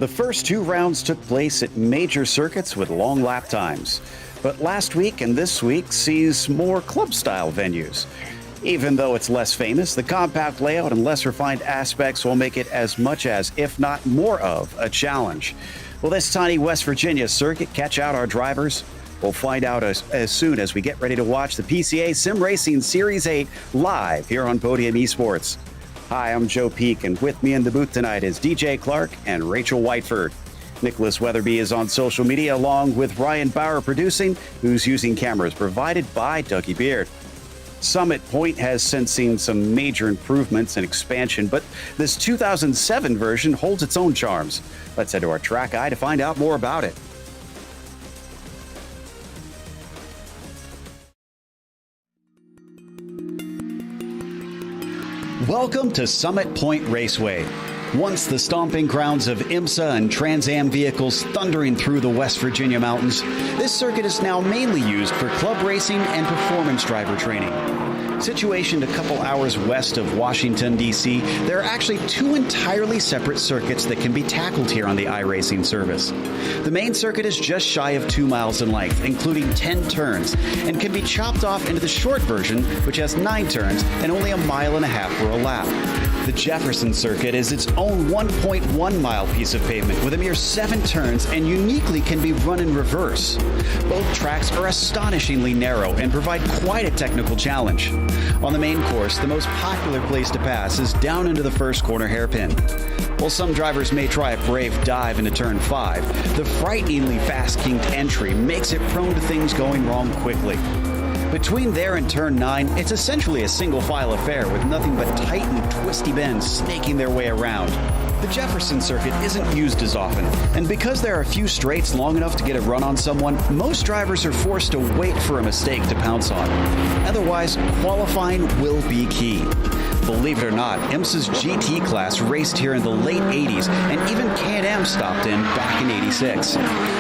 The first two rounds took place at major circuits with long lap times. But last week and this week sees more club-style venues. Even though it's less famous, the compact layout and less refined aspects will make it as much as, if not more of, a challenge. Will this tiny West Virginia circuit catch out our drivers? We'll find out as soon as we get ready to watch the PCA Sim Racing Series 8 live here on Podium Esports. Hi, I'm Joe Peak, and with me in the booth tonight is DJ Clark and Rachel Whiteford. Nicholas Weatherby is on social media along with Ryan Bauer producing, who's using cameras provided by Dougie Beard. Summit Point has since seen some major improvements and expansion, but this 2007 version holds its own charms. Let's head to our track eye to find out more about it. Welcome to Summit Point Raceway. Once the stomping grounds of IMSA and Trans Am vehicles thundering through the West Virginia mountains, this circuit is now mainly used for club racing and performance driver training. Situationed a couple hours west of Washington, D.C., there are actually two entirely separate circuits that can be tackled here on the iRacing service. The main circuit is just shy of 2 miles in length, including 10 turns, and can be chopped off into the short version, which has 9 turns and only 1.5 miles for a lap. The Jefferson circuit is its own 1.1 mile piece of pavement with a mere 7 turns and uniquely can be run in reverse. Both tracks are astonishingly narrow and provide quite a technical challenge. On the main course, the most popular place to pass is down into the first corner hairpin. While some drivers may try a brave dive into turn 5, the frighteningly fast-kinked entry makes it prone to things going wrong quickly. Between there and turn 9, it's essentially a single-file affair with nothing but tight and twisty bends snaking their way around. The Jefferson circuit isn't used as often, and because there are a few straights long enough to get a run on someone, most drivers are forced to wait for a mistake to pounce on. Otherwise, qualifying will be key. Believe it or not, IMSA's GT class raced here in the late 80s, and even Can-Am stopped in back in 86.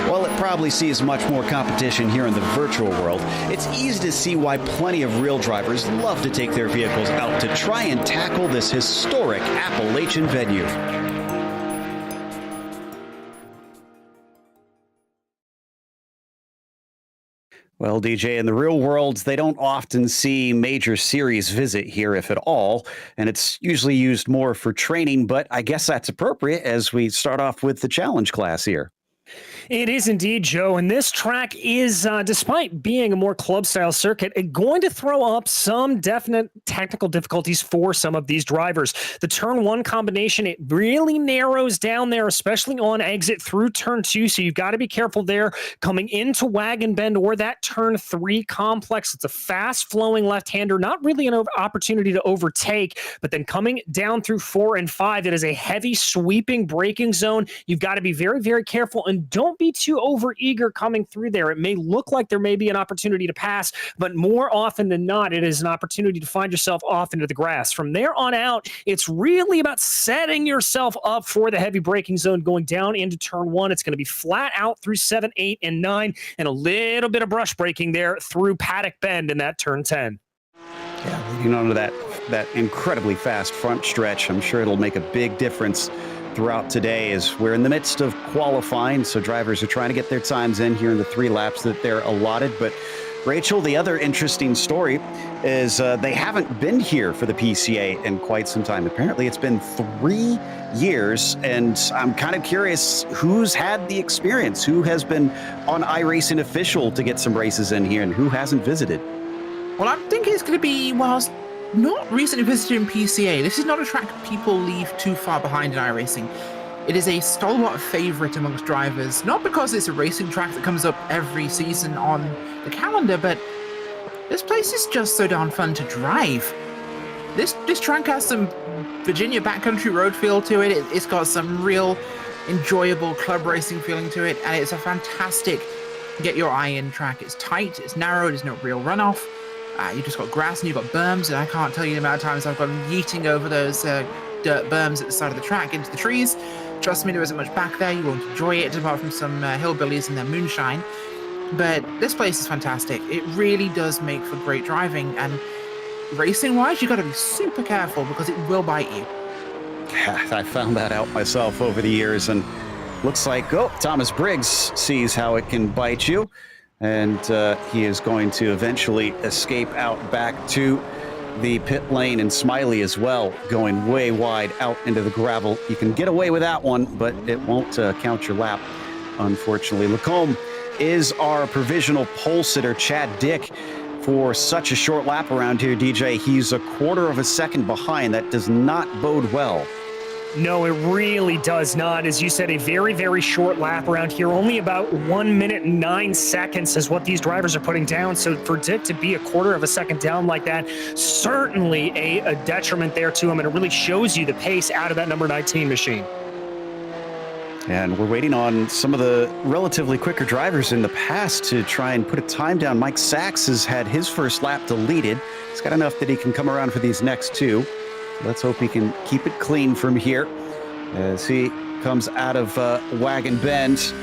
While it probably sees much more competition here in the virtual world, it's easy to see why plenty of real drivers love to take their vehicles out to try and tackle this historic Appalachian venue. Well, DJ, in the real world, they don't often see major series visit here, if at all, and it's usually used more for training, but I guess that's appropriate as we start off with the challenge class here. It is indeed, Joe, and this track is, despite being a more club-style circuit, going to throw up some definite technical difficulties for some of these drivers. The turn 1 combination, it really narrows down there, especially on exit through turn 2, so you've got to be careful there coming into Wagon Bend or that turn 3 complex. It's a fast-flowing left-hander, not really an opportunity to overtake, but then coming down through 4 and 5, it is a heavy, sweeping braking zone. You've got to be very, very careful, and don't be too overeager coming through there. It may look like there may be an opportunity to pass, but more often than not, it is an opportunity to find yourself off into the grass. From there on out, it's really about setting yourself up for the heavy braking zone going down into turn 1. It's going to be flat out through 7, 8, and 9, and a little bit of brush braking there through Paddock Bend in that turn 10. Yeah, leading on to that incredibly fast front stretch, I'm sure it'll make a big difference throughout today as we're in the midst of qualifying, so drivers are trying to get their times in here in the 3 laps that they're allotted. But Rachel, the other interesting story is they haven't been here for the PCA in quite some time. Apparently it's been 3 years, and I'm kind of curious who's had the experience, who has been on iRacing official to get some races in here, and who hasn't visited. Well, I'm thinking it's going to be, whilst not recently visited in PCA, this is not a track people leave too far behind in iRacing. It is a stalwart favorite amongst drivers, not because it's a racing track that comes up every season on the calendar, but this place is just so darn fun to drive. This track has some Virginia backcountry road feel to it. It's got some real enjoyable club racing feeling to it, and it's a fantastic get your eye in track. It's tight, it's narrow, there's no real runoff. You've just got grass and you've got berms, and I can't tell you the amount of times I've gone yeeting over those dirt berms at the side of the track into the trees. Trust me, there isn't much back there. You won't enjoy it, apart from some hillbillies and their moonshine. But this place is fantastic. It really does make for great driving, and racing-wise, you've got to be super careful because it will bite you. I found that out myself over the years, and looks like, oh, Thomas Briggs sees how it can bite you, and he is going to eventually escape out back to the pit lane, and Smiley as well, going way wide out into the gravel. You can get away with that one, but it won't count your lap, unfortunately. Lacombe is our provisional pole sitter. Chad Dick, for such a short lap around here, DJ, he's a quarter of a second behind. That does not bode well. No, it really does not. As you said, a very, very short lap around here. Only about 1 minute and 9 seconds is what these drivers are putting down. So for Dick to be a quarter of a second down like that, certainly a detriment there to him. And it really shows you the pace out of that number 19 machine. And we're waiting on some of the relatively quicker drivers in the past to try and put a time down. Mike Sachs has had his first lap deleted. He's got enough that he can come around for these next two. Let's hope he can keep it clean from here as he comes out of Wagon Bend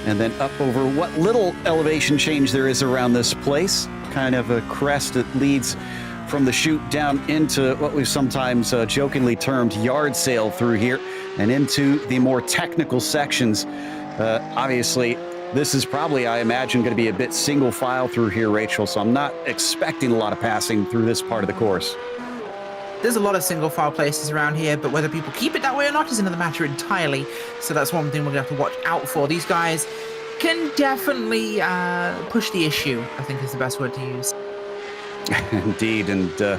and then up over what little elevation change there is around this place. Kind of a crest that leads from the chute down into what we've sometimes jokingly termed yard sale through here and into the more technical sections. Obviously, this is probably, I imagine, going to be a bit single file through here, Rachel, so I'm not expecting a lot of passing through this part of the course. There's a lot of single file places around here, but whether people keep it that way or not is another matter entirely. So that's one thing we're going to have to watch out for. These guys can definitely push the issue, I think is the best word to use. Indeed, and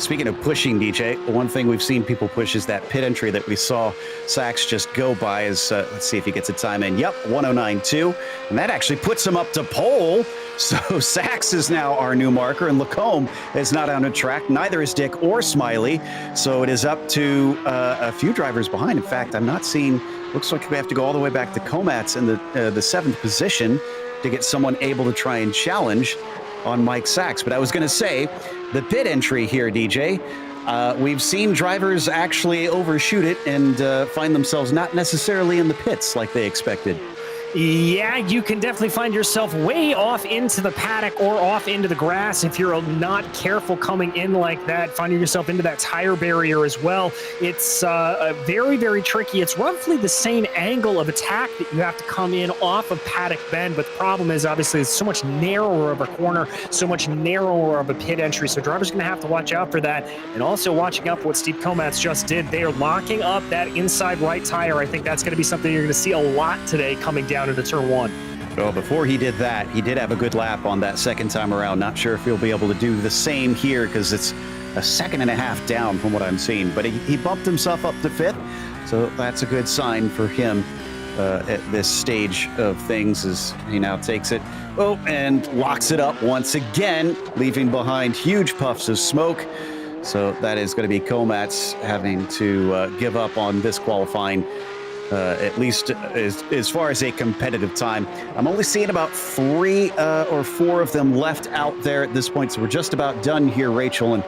speaking of pushing, DJ, one thing we've seen people push is that pit entry that we saw Sachs just go by. Is let's see if he gets a time in. Yep, 109.2, and that actually puts him up to pole. So Sachs is now our new marker, and Lacombe is not on the track. Neither is Dick or Smiley. So it is up to a few drivers behind. In fact, I'm not seeing. Looks like we have to go all the way back to Komatz in the 7th position to get someone able to try and challenge on Mike Sachs. But I was going to say, the pit entry here, DJ, we've seen drivers actually overshoot it and find themselves not necessarily in the pits like they expected. Yeah, you can definitely find yourself way off into the paddock or off into the grass if you're not careful coming in like that, finding yourself into that tire barrier as well. It's very, very tricky. It's roughly the same angle of attack that you have to come in off of Paddock Bend, but the problem is obviously it's so much narrower of a corner, so much narrower of a pit entry, so drivers are going to have to watch out for that, and also watching out for what Steve Komatz just did. They are locking up that inside right tire. I think that's going to be something you're going to see a lot today coming down into turn one. Well, before he did that, he did have a good lap on that second time around. Not sure if he'll be able to do the same here because it's a second and a half down from what I'm seeing. But he bumped himself up to 5th, so that's a good sign for him at this stage of things as he now takes it and locks it up once again, leaving behind huge puffs of smoke. So that is going to be Komatz having to give up on this qualifying. At least as far as a competitive time. I'm only seeing about 3 or 4 of them left out there at this point, so we're just about done here, Rachel, and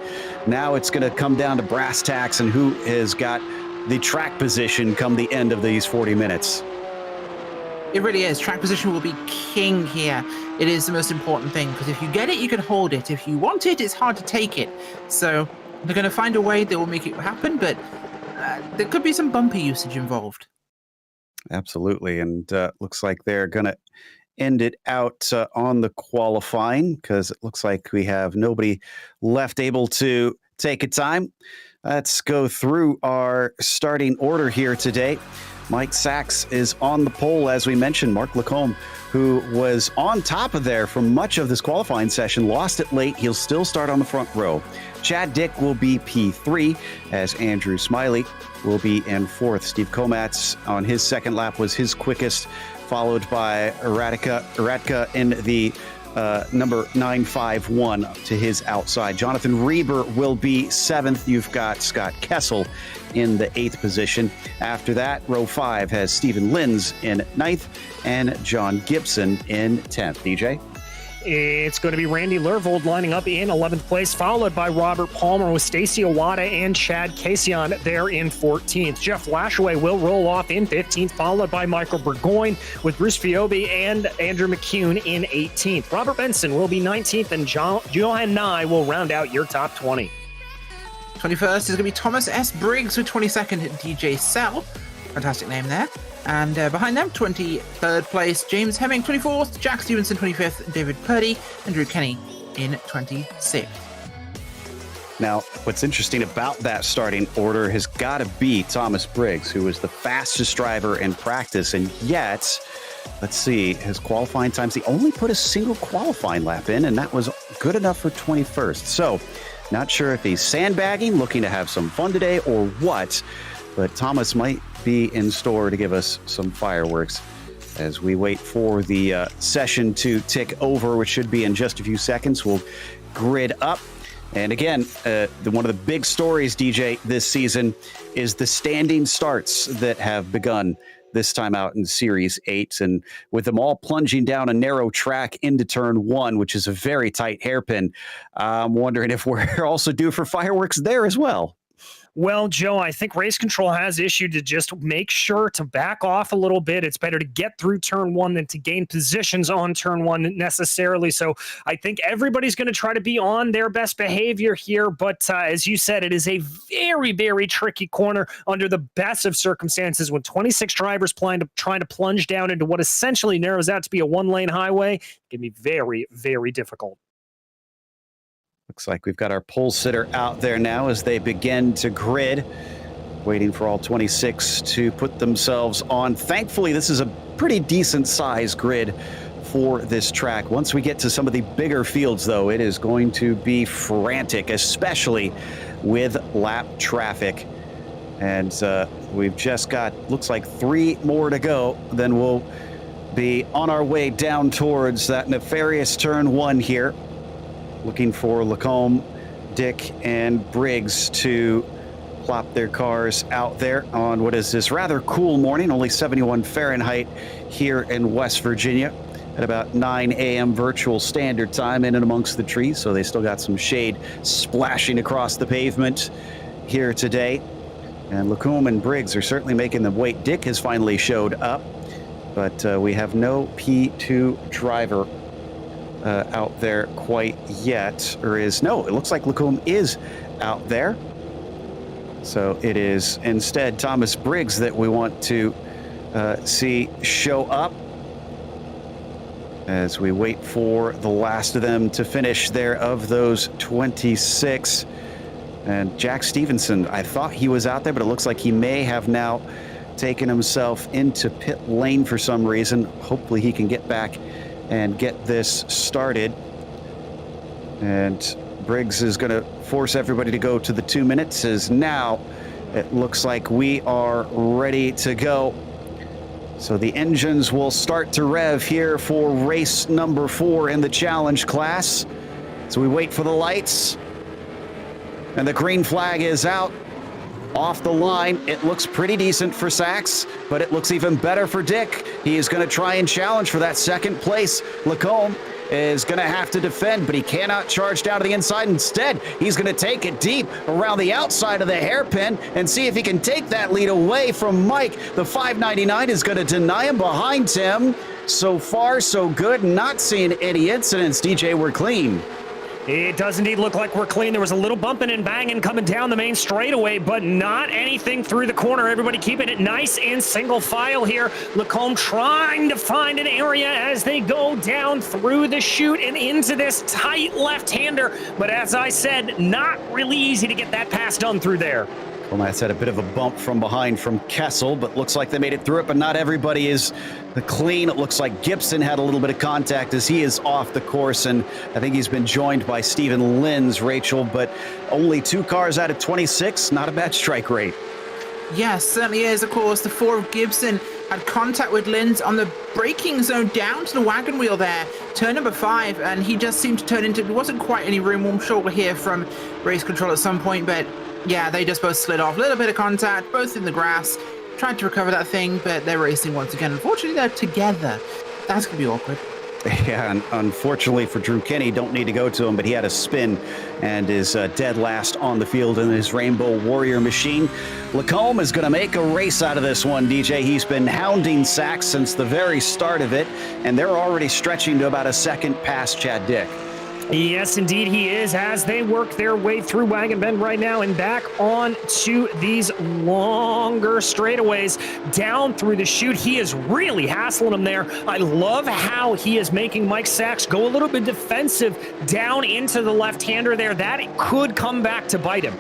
now it's going to come down to brass tacks and who has got the track position come the end of these 40 minutes. It really is. Track position will be king here. It is the most important thing, because if you get it, you can hold it. If you want it, it's hard to take it. So they're going to find a way that will make it happen, but there could be some bumper usage involved. Absolutely, and looks like they're going to end it out on the qualifying because it looks like we have nobody left able to take a time. Let's go through our starting order here today. Mike Sachs is on the pole, as we mentioned. Mark Lacombe, who was on top of there for much of this qualifying session, lost it late. He'll still start on the front row. Chad Dick will be P3, as Andrew Smiley will be in 4th. Steve Komatz on his second lap was his quickest, followed by Radka in the number 951 to his outside. Jonathan Reber will be 7th. You've got Scott Kessel in the 8th position. After that, row 5 has Stephen Linz in 9th and John Gibson in 10th. DJ? It's going to be Randy Lervold lining up in 11th place, followed by Robert Palmer with Stacey Owada and Chad Casion there in 14th. Jeff Lashaway will roll off in 15th, followed by Michael Burgoyne with Bruce Fiobi and Andrew McCune in 18th. Robert Benson will be 19th, and Johan Nye will round out your top 20. 21st is going to be Thomas S. Briggs with 22nd, DJ Sell. Fantastic name there. And behind them, 23rd place, James Hemming, 24th, Jack Stevenson, 25th, David Purdy, and Drew Kenny in 26th. Now, what's interesting about that starting order has got to be Thomas Briggs, who was the fastest driver in practice, and yet, let's see, his qualifying times, he only put a single qualifying lap in, and that was good enough for 21st. So, not sure if he's sandbagging, looking to have some fun today, or what, but Thomas might be in store to give us some fireworks as we wait for the session to tick over, which should be in just a few seconds. We'll grid up. And again, one of the big stories, DJ, this season is the standing starts that have begun this time out in Series 8. And with them all plunging down a narrow track into turn 1, which is a very tight hairpin, I'm wondering if we're also due for fireworks there as well. Well, Joe, I think race control has issued to just make sure to back off a little bit. It's better to get through turn 1 than to gain positions on turn 1 necessarily. So I think everybody's going to try to be on their best behavior here. But as you said, it is a very, very tricky corner under the best of circumstances when 26 drivers trying to plunge down into what essentially narrows out to be a one-lane highway. It can be very, very difficult. Looks like we've got our pole sitter out there now as they begin to grid, waiting for all 26 to put themselves on. Thankfully, this is a pretty decent size grid for this track. Once we get to some of the bigger fields, though, it is going to be frantic, especially with lap traffic. And we've just got, looks like 3 more to go. Then we'll be on our way down towards that nefarious turn 1 here. Looking for Lacombe, Dick, and Briggs to plop their cars out there on what is this rather cool morning, only 71 Fahrenheit here in West Virginia at about 9 a.m. virtual standard time in and amongst the trees. So they still got some shade splashing across the pavement here today. And Lacombe and Briggs are certainly making them wait. Dick has finally showed up, but we have no P2 driver out there quite yet, or is, no, it looks like Lacombe is out there. So it is instead Thomas Briggs that we want to see show up as we wait for the last of them to finish there of those 26. And Jack Stevenson, I thought he was out there, but it looks like he may have now taken himself into pit lane for some reason. Hopefully he can get back and get this started. And Briggs is going to force everybody to go to the 2 minutes, as now it looks like we are ready to go. So the engines will start to rev here for race number 4 in the challenge class. So we wait for the lights, and the green flag is out. Off the line, it looks pretty decent for Sachs, but it looks even better for Dick. He is going to try and challenge for that second place. Lacombe is going to have to defend, but he cannot charge down to the inside. Instead, he's going to take it deep around the outside of the hairpin and see if he can take that lead away from Mike. The 599 is going to deny him behind him. So far, so good. Not seeing any incidents. DJ, we're clean. It does indeed look like we're clean. There was a little bumping and banging coming down the main straightaway, but not anything through the corner. Everybody keeping it nice and single file here. Lacombe trying to find an area as they go down through the chute and into this tight left-hander. But as I said, not really easy to get that pass done through there. Well, that's had a bit of a bump from behind from Kessel, but looks like they made it through it, but not everybody is clean. It looks like Gibson had a little bit of contact as he is off the course, and I think he's been joined by Stephen Lins, Rachel, but only 2 cars out of 26, not a bad strike rate. Yes, certainly is. Of course, the 4 of Gibson had contact with Lins on the braking zone down to the wagon wheel there, turn number 5, and he just seemed to turn into, there wasn't quite any room. I'm sure we'll hear from race control at some point, but yeah, they just both slid off. A little bit of contact, both in the grass, tried to recover that thing, but they're racing once again. Unfortunately, they're together. That's going to be awkward. Yeah, and unfortunately for Drew Kenny, don't need to go to him, but he had a spin and is dead last on the field in his Rainbow Warrior machine. Lacombe is going to make a race out of this one, DJ. He's been hounding Sachs since the very start of it, and they're already stretching to about a second past Chad Dick. Yes, indeed he is, as they work their way through Wagon Bend right now and back on to these longer straightaways down through the chute. He is really hassling them there. I love how he is making Mike Sachs go a little bit defensive down into the left-hander there. That could come back to bite him.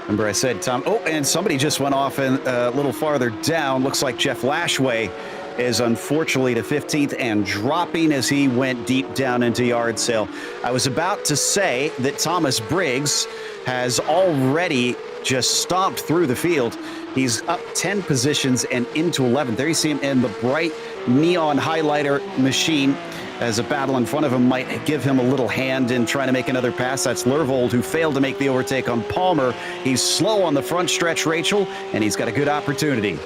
Remember I said, Tom, oh, and somebody just went off a little farther down. Looks like Jeff Lashway is unfortunately to 15th and dropping as he went deep down into yard sale. I was about to say that Thomas Briggs has already just stomped through the field. He's up 10 positions and into 11th. There you see him in the bright neon highlighter machine as a battle in front of him might give him a little hand in trying to make another pass. That's Lervold, who failed to make the overtake on Palmer. He's slow on the front stretch, Rachel, and he's got a good opportunity.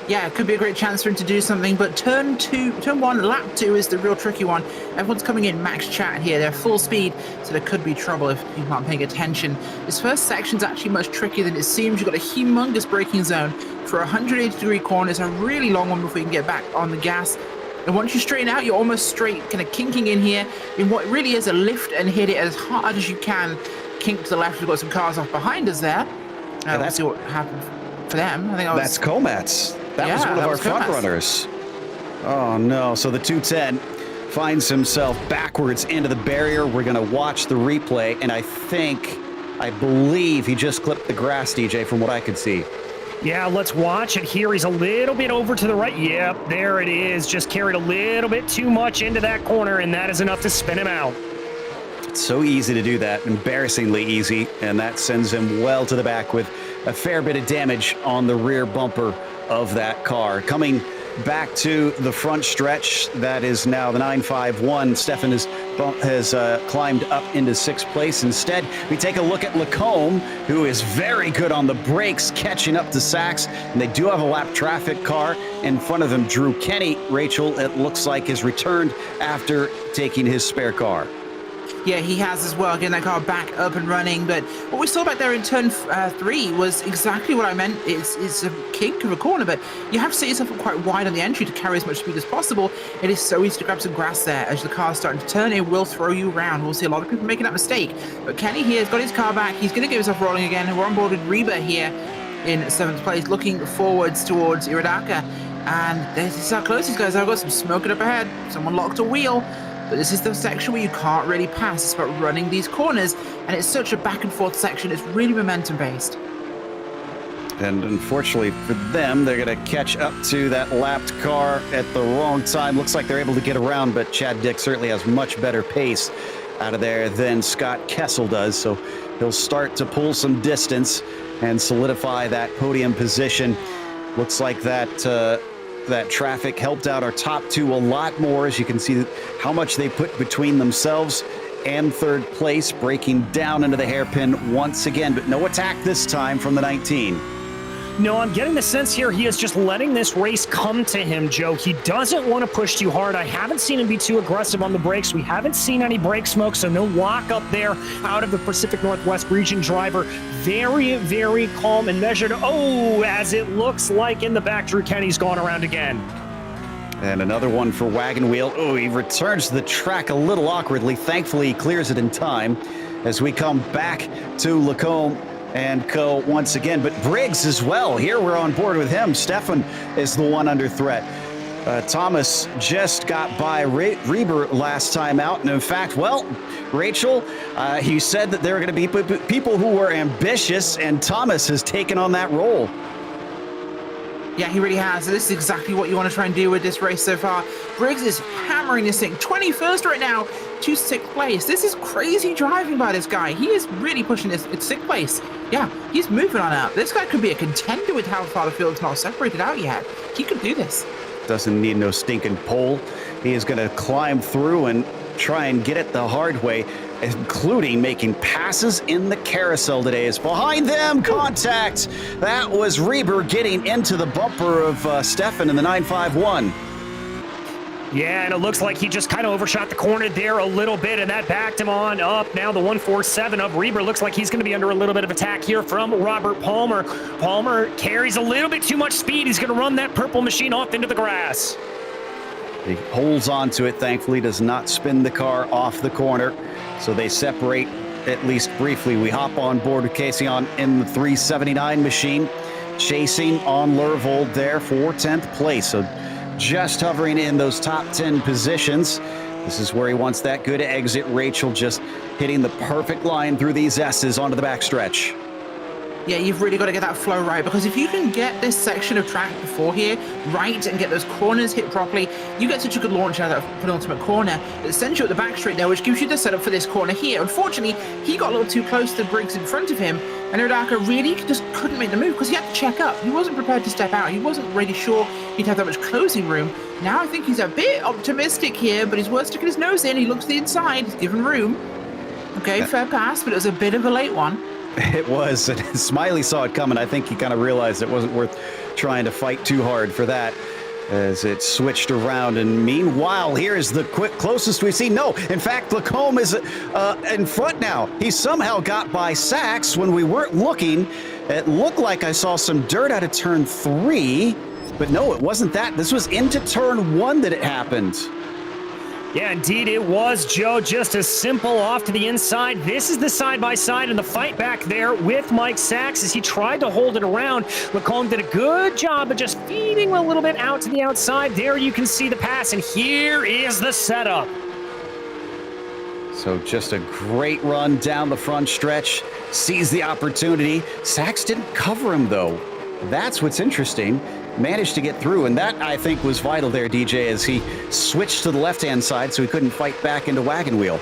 Yeah, it could be a great chance for him to do something, but turn one, lap 2 is the real tricky one. Everyone's coming in max chat here. They're full speed, so there could be trouble if people aren't paying attention. This first section's actually much trickier than it seems. You've got a humongous braking zone for a 180-degree corner. It's a really long one before you can get back on the gas. And once you straighten out, you're almost straight, kind of kinking in here in what really is a lift and hit it as hard as you can. Kink to the left. We've got some cars off behind us there. Let's see what happened for them. I think that's Komats. That was one of our front runners. Oh, no. So the 210 finds himself backwards into the barrier. We're going to watch the replay, and I believe he just clipped the grass, DJ, from what I could see. Yeah, let's watch it here. He's a little bit over to the right. Yep, there it is. Just carried a little bit too much into that corner, and that is enough to spin him out. It's so easy to do that, embarrassingly easy, and that sends him well to the back with a fair bit of damage on the rear bumper of that car. Coming back to the front stretch, that is now the 951. Stefan has climbed up into 6th place. Instead, we take a look at Lacombe, who is very good on the brakes, catching up to Sachs, and they do have a lap traffic car in front of them. Drew Kenny, Rachel, it looks like, has returned after taking his spare car. Yeah, he has as well, getting that car back up and running. But what we saw back there in turn 3 was exactly what I meant. It's a kink of a corner, but you have to set yourself up quite wide on the entry to carry as much speed as possible. It is so easy to grab some grass there. As the car's starting to turn, it will throw you around. We'll see a lot of people making that mistake. But Kenny here has got his car back. He's going to get himself rolling again. We're on board with Reba here in 7th place, looking forwards towards Iridaka. And this is how close these guys are. I've got some smoking up ahead. Someone locked a wheel. But this is the section where you can't really pass. It's about running these corners, and it's such a back and forth section. It's really momentum based. And unfortunately for them, they're going to catch up to that lapped car at the wrong time. Looks like they're able to get around, but Chad Dick certainly has much better pace out of there than Scott Kessel does. So he'll start to pull some distance and solidify that podium position. Looks like that traffic helped out our top 2 a lot more, as you can see how much they put between themselves and 3rd place, breaking down into the hairpin once again, but no attack this time from the 19. No, I'm getting the sense here he is just letting this race come to him, Joe. He doesn't want to push too hard. I haven't seen him be too aggressive on the brakes. We haven't seen any brake smoke, so no lock up there out of the Pacific Northwest region driver. Very, very calm and measured. Oh, as it looks like in the back, Drew Kenny's gone around again. And another one for Wagon Wheel. Oh, he returns to the track a little awkwardly. Thankfully, he clears it in time as we come back to Lacombe and co once again. But Briggs as well. Here we're on board with him. Stefan is the one under threat. Thomas just got by Reber last time out. And in fact, well, Rachel, he said that there are going to be people who were ambitious, and Thomas has taken on that role. Yeah, he really has. So this is exactly what you want to try and do with this race so far. Briggs is hammering this thing. 21st right now to 6th place. This is crazy driving by this guy. He is really pushing this. It's 6th place. Yeah, he's moving on out. This guy could be a contender with how far the field's not separated out yet. He could do this. Doesn't need no stinking pole. He is going to climb through and try and get it the hard way, including making passes in the carousel today. Is behind them, contact. That was Reber getting into the bumper of Stefan in the 951. Yeah, and it looks like he just kind of overshot the corner there a little bit, and that backed him on up. Now the 147 of Reber looks like he's going to be under a little bit of attack here from Robert Palmer. Palmer carries a little bit too much speed. He's going to run that purple machine off into the grass. He holds on to it, thankfully, does not spin the car off the corner. So they separate, at least briefly. We hop on board with Casey in the 379 machine, chasing on Lervold there for 10th place. So just hovering in those top 10 positions. This is where he wants that good exit. Rachel just hitting the perfect line through these S's onto the backstretch. Yeah, you've really got to get that flow right, because if you can get this section of track before here right and get those corners hit properly, you get such a good launch out of that penultimate corner that sends you at the back straight there, which gives you the setup for this corner here. Unfortunately, he got a little too close to the Briggs in front of him, and Odaka really just couldn't make the move because he had to check up. He wasn't prepared to step out. He wasn't really sure he'd have that much closing room. Now I think he's a bit optimistic here, but he's worth sticking his nose in. He looks to the inside. He's given room. Okay, fair pass, but it was a bit of a late one. It was. And Smiley saw it coming. I think he kind of realized it wasn't worth trying to fight too hard for that as it switched around. And meanwhile, here's the closest we've seen. No, in fact, Lacombe is in front now. He somehow got by Sachs when we weren't looking. It looked like I saw some dirt out of turn 3, but no, it wasn't that. This was into turn 1 that it happened. Yeah, indeed it was, Joe. Just as simple off to the inside. This is the side-by-side and the fight back there with Mike Sachs as he tried to hold it around. Lacombe did a good job of just feeding a little bit out to the outside. There you can see the pass, and here is the setup. So just a great run down the front stretch. Sees the opportunity. Sachs didn't cover him, though. That's what's interesting. Managed to get through, and that, I think, was vital there, DJ, as he switched to the left-hand side so he couldn't fight back into wagon wheel.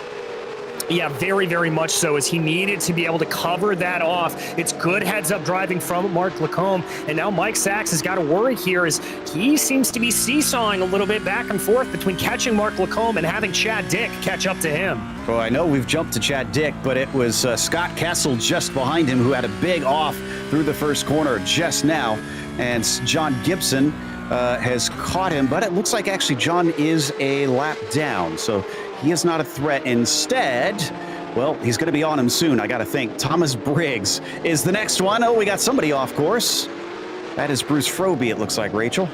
Yeah, very, very much so, as he needed to be able to cover that off. It's good heads-up driving from Mark Lacombe, and now Mike Sachs has got to worry here as he seems to be seesawing a little bit back and forth between catching Mark Lacombe and having Chad Dick catch up to him. Well, I know we've jumped to Chad Dick, but it was Scott Kessel just behind him who had a big off through the first corner just now, and John Gibson has caught him, but it looks like actually John is a lap down, so he is not a threat. Instead, well, he's going to be on him soon, I got to think. Thomas Briggs is the next one. Oh, we got somebody off course. That is Bruce Froby, it looks like, Rachel.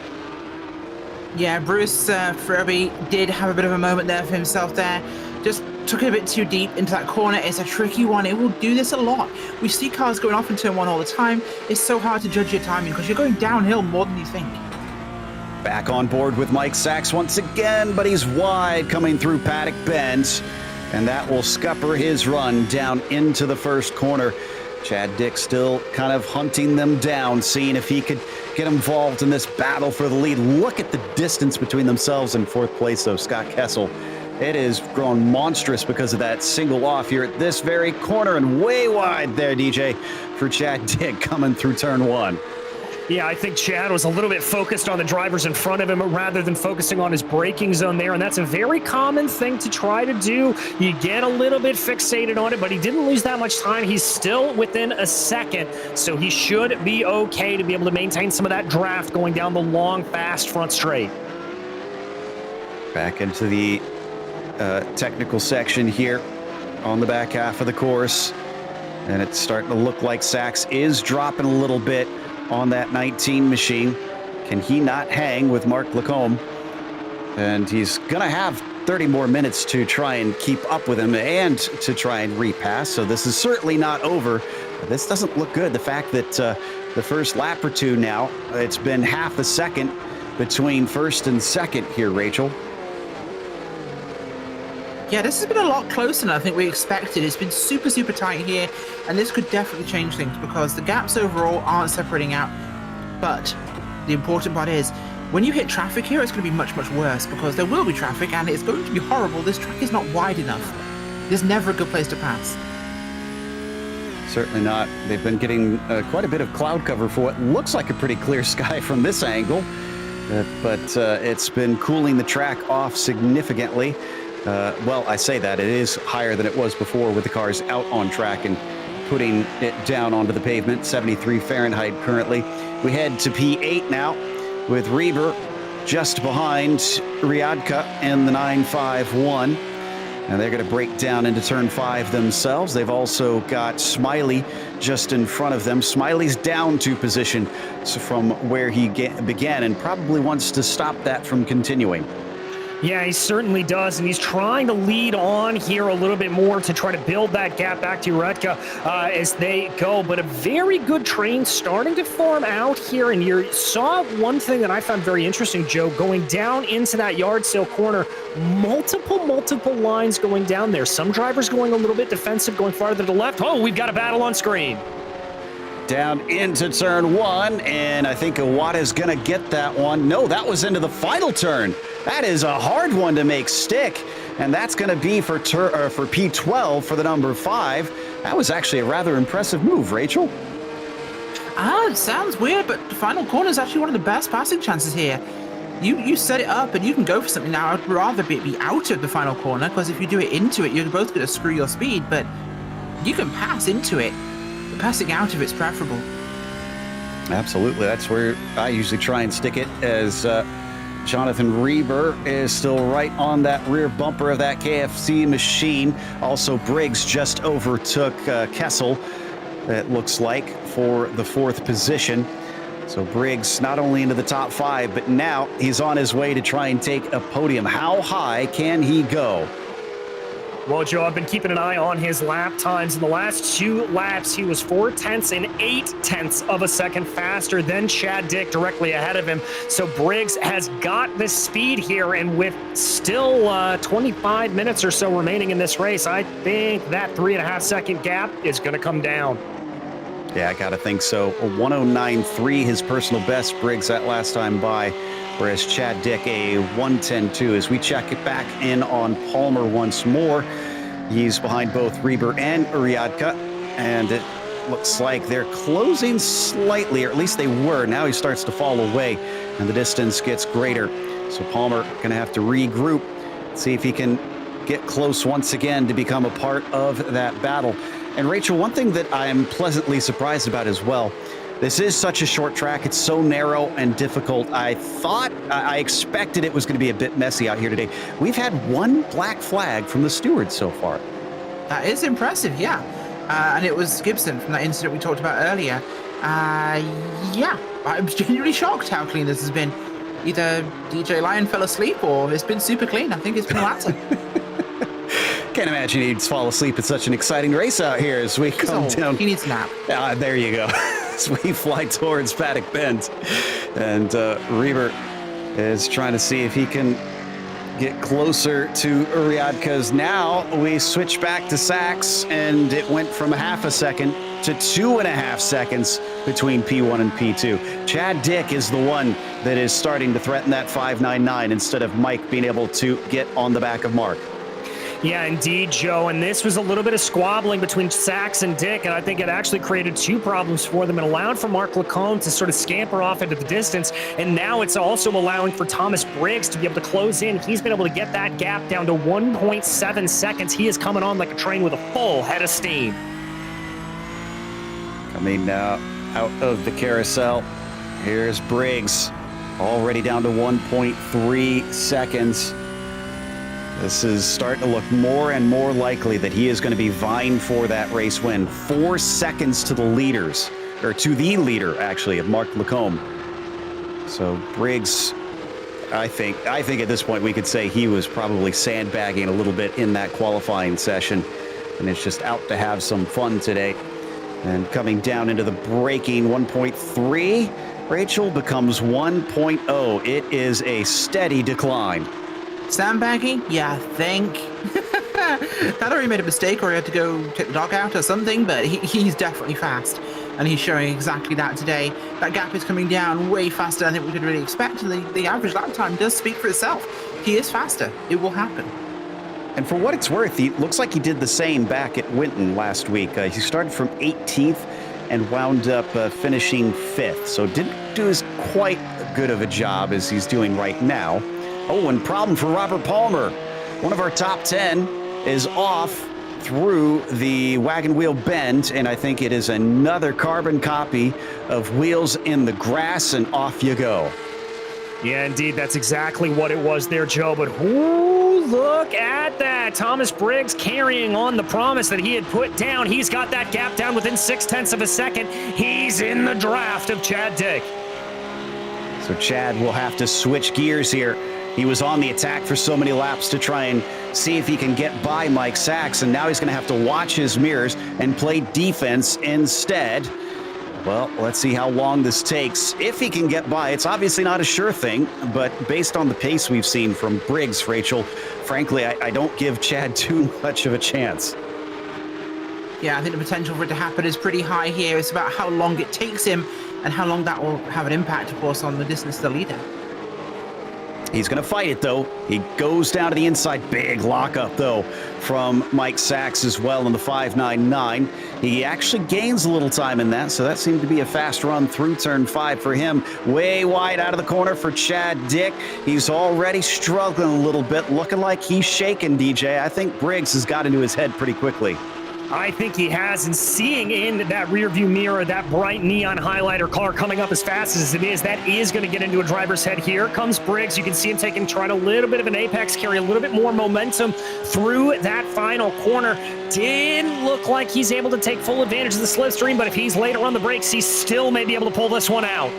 Yeah, Bruce Froby did have a bit of a moment there for himself there. Just took it a bit too deep into that corner. It's a tricky one. It will do this a lot. We see cars going off in turn 1 all the time. It's so hard to judge your timing because you're going downhill more than you think. Back on board with Mike Sachs once again, but he's wide coming through Paddock Bend, and that will scupper his run down into the first corner. Chad Dick still kind of hunting them down, seeing if he could get involved in this battle for the lead. Look at the distance between themselves and 4th place, though, Scott Kessel. It has grown monstrous because of that single off here at this very corner, and way wide there, DJ, for Chad Dick coming through turn 1. Yeah, I think Chad was a little bit focused on the drivers in front of him rather than focusing on his braking zone there, and that's a very common thing to try to do. You get a little bit fixated on it, but he didn't lose that much time. He's still within a second, so he should be okay to be able to maintain some of that draft going down the long, fast front straight. Back into the technical section here on the back half of the course, and it's starting to look like Sachs is dropping a little bit on that 19 machine. Can he not hang with Mark Lacombe? And he's gonna have 30 more minutes to try and keep up with him and to try and repass, so this is certainly not over. This doesn't look good. The fact that the first lap or two now, it's been half a second between first and second here, Rachel. Yeah, this has been a lot closer than I think we expected. It's been super, super tight here, and this could definitely change things because the gaps overall aren't separating out. But the important part is, when you hit traffic here, it's going to be much, much worse because there will be traffic and it's going to be horrible. This track is not wide enough. There's never a good place to pass. Certainly not. They've been getting quite a bit of cloud cover for what looks like a pretty clear sky from this angle, but it's been cooling the track off significantly. Well, I say that. It is higher than it was before with the cars out on track and putting it down onto the pavement. 73 Fahrenheit currently. We head to P8 now with Reber just behind Ryadka in the 951. And they're going to break down into turn 5 themselves. They've also got Smiley just in front of them. Smiley's down 2 position from where he began and probably wants to stop that from continuing. Yeah, he certainly does, and he's trying to lead on here a little bit more to try to build that gap back to Uretka as they go. But a very good train starting to form out here, and you saw one thing that I found very interesting, Joe, going down into that yard sale corner, multiple lines going down there. Some drivers going a little bit defensive, going farther to the left. Oh, we've got a battle on screen. Down into turn 1, and I think Iwata's going to get that one. No, that was into the final turn. That is a hard one to make stick, and that's going to be for P12 for the number 5. That was actually a rather impressive move, Rachel. It sounds weird, but the final corner is actually one of the best passing chances here. You set it up, and you can go for something now. I'd rather be out of the final corner, because if you do it into it, you're both going to screw your speed, but you can pass into it. Passing out of it's preferable. Absolutely. That's where I usually try and stick it, as Jonathan Reber is still right on that rear bumper of that KFC machine. Also, Briggs just overtook Kessel, it looks like, for the 4th position. So Briggs not only into the top 5, but now he's on his way to try and take a podium. How high can he go? Well, Joe, I've been keeping an eye on his lap times. In the last 2 laps, he was 4/10 and 8/10 of a second faster than Chad Dick directly ahead of him. So Briggs has got the speed here, and with still 25 minutes or so remaining in this race, I think that 3.5-second gap is going to come down. Yeah, I got to think so. A 109.3, his personal best, Briggs that last time by, whereas Chad Dick a 110.2. As we check it back in on Palmer once more, he's behind both Reber and Uriadka, and it looks like they're closing slightly, or at least they were. Now he starts to fall away, and the distance gets greater. So Palmer going to have to regroup, see if he can get close once again to become a part of that battle. And Rachel, one thing that I'm pleasantly surprised about as well, this is such a short track. It's so narrow and difficult. I expected it was going to be a bit messy out here today. We've had 1 black flag from the stewards so far. That is impressive, yeah. And it was Gibson from that incident we talked about earlier. Yeah, I'm genuinely shocked how clean this has been. Either DJ Lion fell asleep or it's been super clean. I think it's been the latter. Can't imagine he'd fall asleep at such an exciting race out here as we come down. He needs a nap. There you go. As we fly towards Paddock Bend. And Reber is trying to see if he can get closer to Uriadka's. Now we switch back to Sachs, and it went from 0.5 second to 2.5 seconds between P1 and P2. Chad Dick is the one that is starting to threaten that 5.99 instead of Mike being able to get on the back of Mark. Yeah, indeed, Joe. And this was a little bit of squabbling between Sachs and Dick, and I think it actually created 2 problems for them. It allowed for Mark Lacombe to sort of scamper off into the distance, and now it's also allowing for Thomas Briggs to be able to close in. He's been able to get that gap down to 1.7 seconds. He is coming on like a train with a full head of steam. Coming out of the carousel, here's Briggs, already down to 1.3 seconds. This is starting to look more and more likely that he is going to be vying for that race win. 4 seconds to the leaders, or to the leader, actually, of Mark Lacombe. So Briggs, I think at this point we could say he was probably sandbagging a little bit in that qualifying session, and it's just out to have some fun today. And coming down into the braking, 1.3, Rachel, becomes 1.0. It is a steady decline. Sandbagging? Yeah, I think. Either he made a mistake or he had to go take the dog out or something, but he's definitely fast. And he's showing exactly that today. That gap is coming down way faster than I think we could really expect. And the average lap time does speak for itself. He is faster. It will happen. And for what it's worth, he looks like he did the same back at Winton last week. He started from 18th and wound up finishing 5th. So didn't do as quite good of a job as he's doing right now. Oh, and problem for Robert Palmer. One of our top 10 is off through the wagon wheel bend, and I think it is another carbon copy of Wheels in the Grass, and off you go. Yeah, indeed, that's exactly what it was there, Joe. But ooh, look at that. Thomas Briggs carrying on the promise that he had put down. He's got that gap down within 0.6 of a second. He's in the draft of Chad Dick. So Chad will have to switch gears here. He was on the attack for so many laps to try and see if he can get by Mike Sachs, and now he's going to have to watch his mirrors and play defense instead. Well, let's see how long this takes. If he can get by, it's obviously not a sure thing, but based on the pace we've seen from Briggs, Rachel, frankly, I don't give Chad too much of a chance. Yeah, I think the potential for it to happen is pretty high here. It's about how long it takes him and how long that will have an impact, of course, on the distance to the leader. He's going to fight it, though. He goes down to the inside. Big lockup, though, from Mike Sachs as well in the 5.99. He actually gains a little time in that, so that seemed to be a fast run through turn 5 for him. Way wide out of the corner for Chad Dick. He's already struggling a little bit, looking like he's shaking, DJ. I think Briggs has got into his head pretty quickly. I think he has, and seeing in that rearview mirror that bright neon highlighter car coming up as fast as it is, that is going to get into a driver's head. Here comes Briggs. You can see him trying a little bit of an apex, carry a little bit more momentum through that final corner. Didn't look like he's able to take full advantage of the slipstream, but if he's later on the brakes, he still may be able to pull this one out.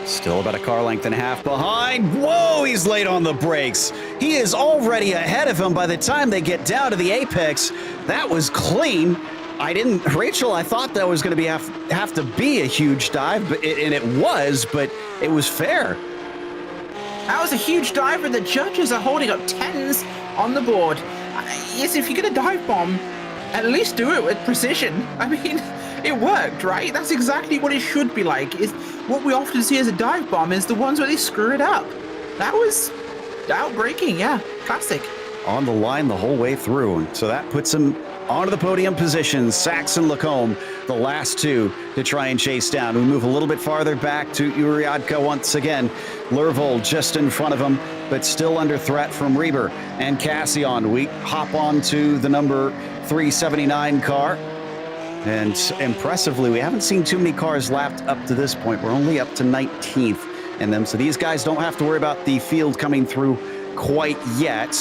Still about a car length and a half behind. Whoa, he's late on the brakes. He is already ahead of him by the time they get down to the apex. That was clean. Rachel, I thought that was going to have to be a huge dive, and it was fair. That was a huge dive, and the judges are holding up 10s on the board. Yes, if you're going to dive bomb, at least do it with precision. I mean, it worked, right? That's exactly what it should be like. What we often see as a dive bomb is the ones where they screw it up. That was outbreaking, yeah, classic. On the line the whole way through, so that puts him onto the podium position. Sachs and Lacombe, the last two to try and chase down. We move a little bit farther back to Uriadka once again. Lervold just in front of him, but still under threat from Reber and Cassion. We hop on to the number 379 car. And impressively, we haven't seen too many cars lapped up to this point. We're only up to 19th in them, so these guys don't have to worry about the field coming through quite yet.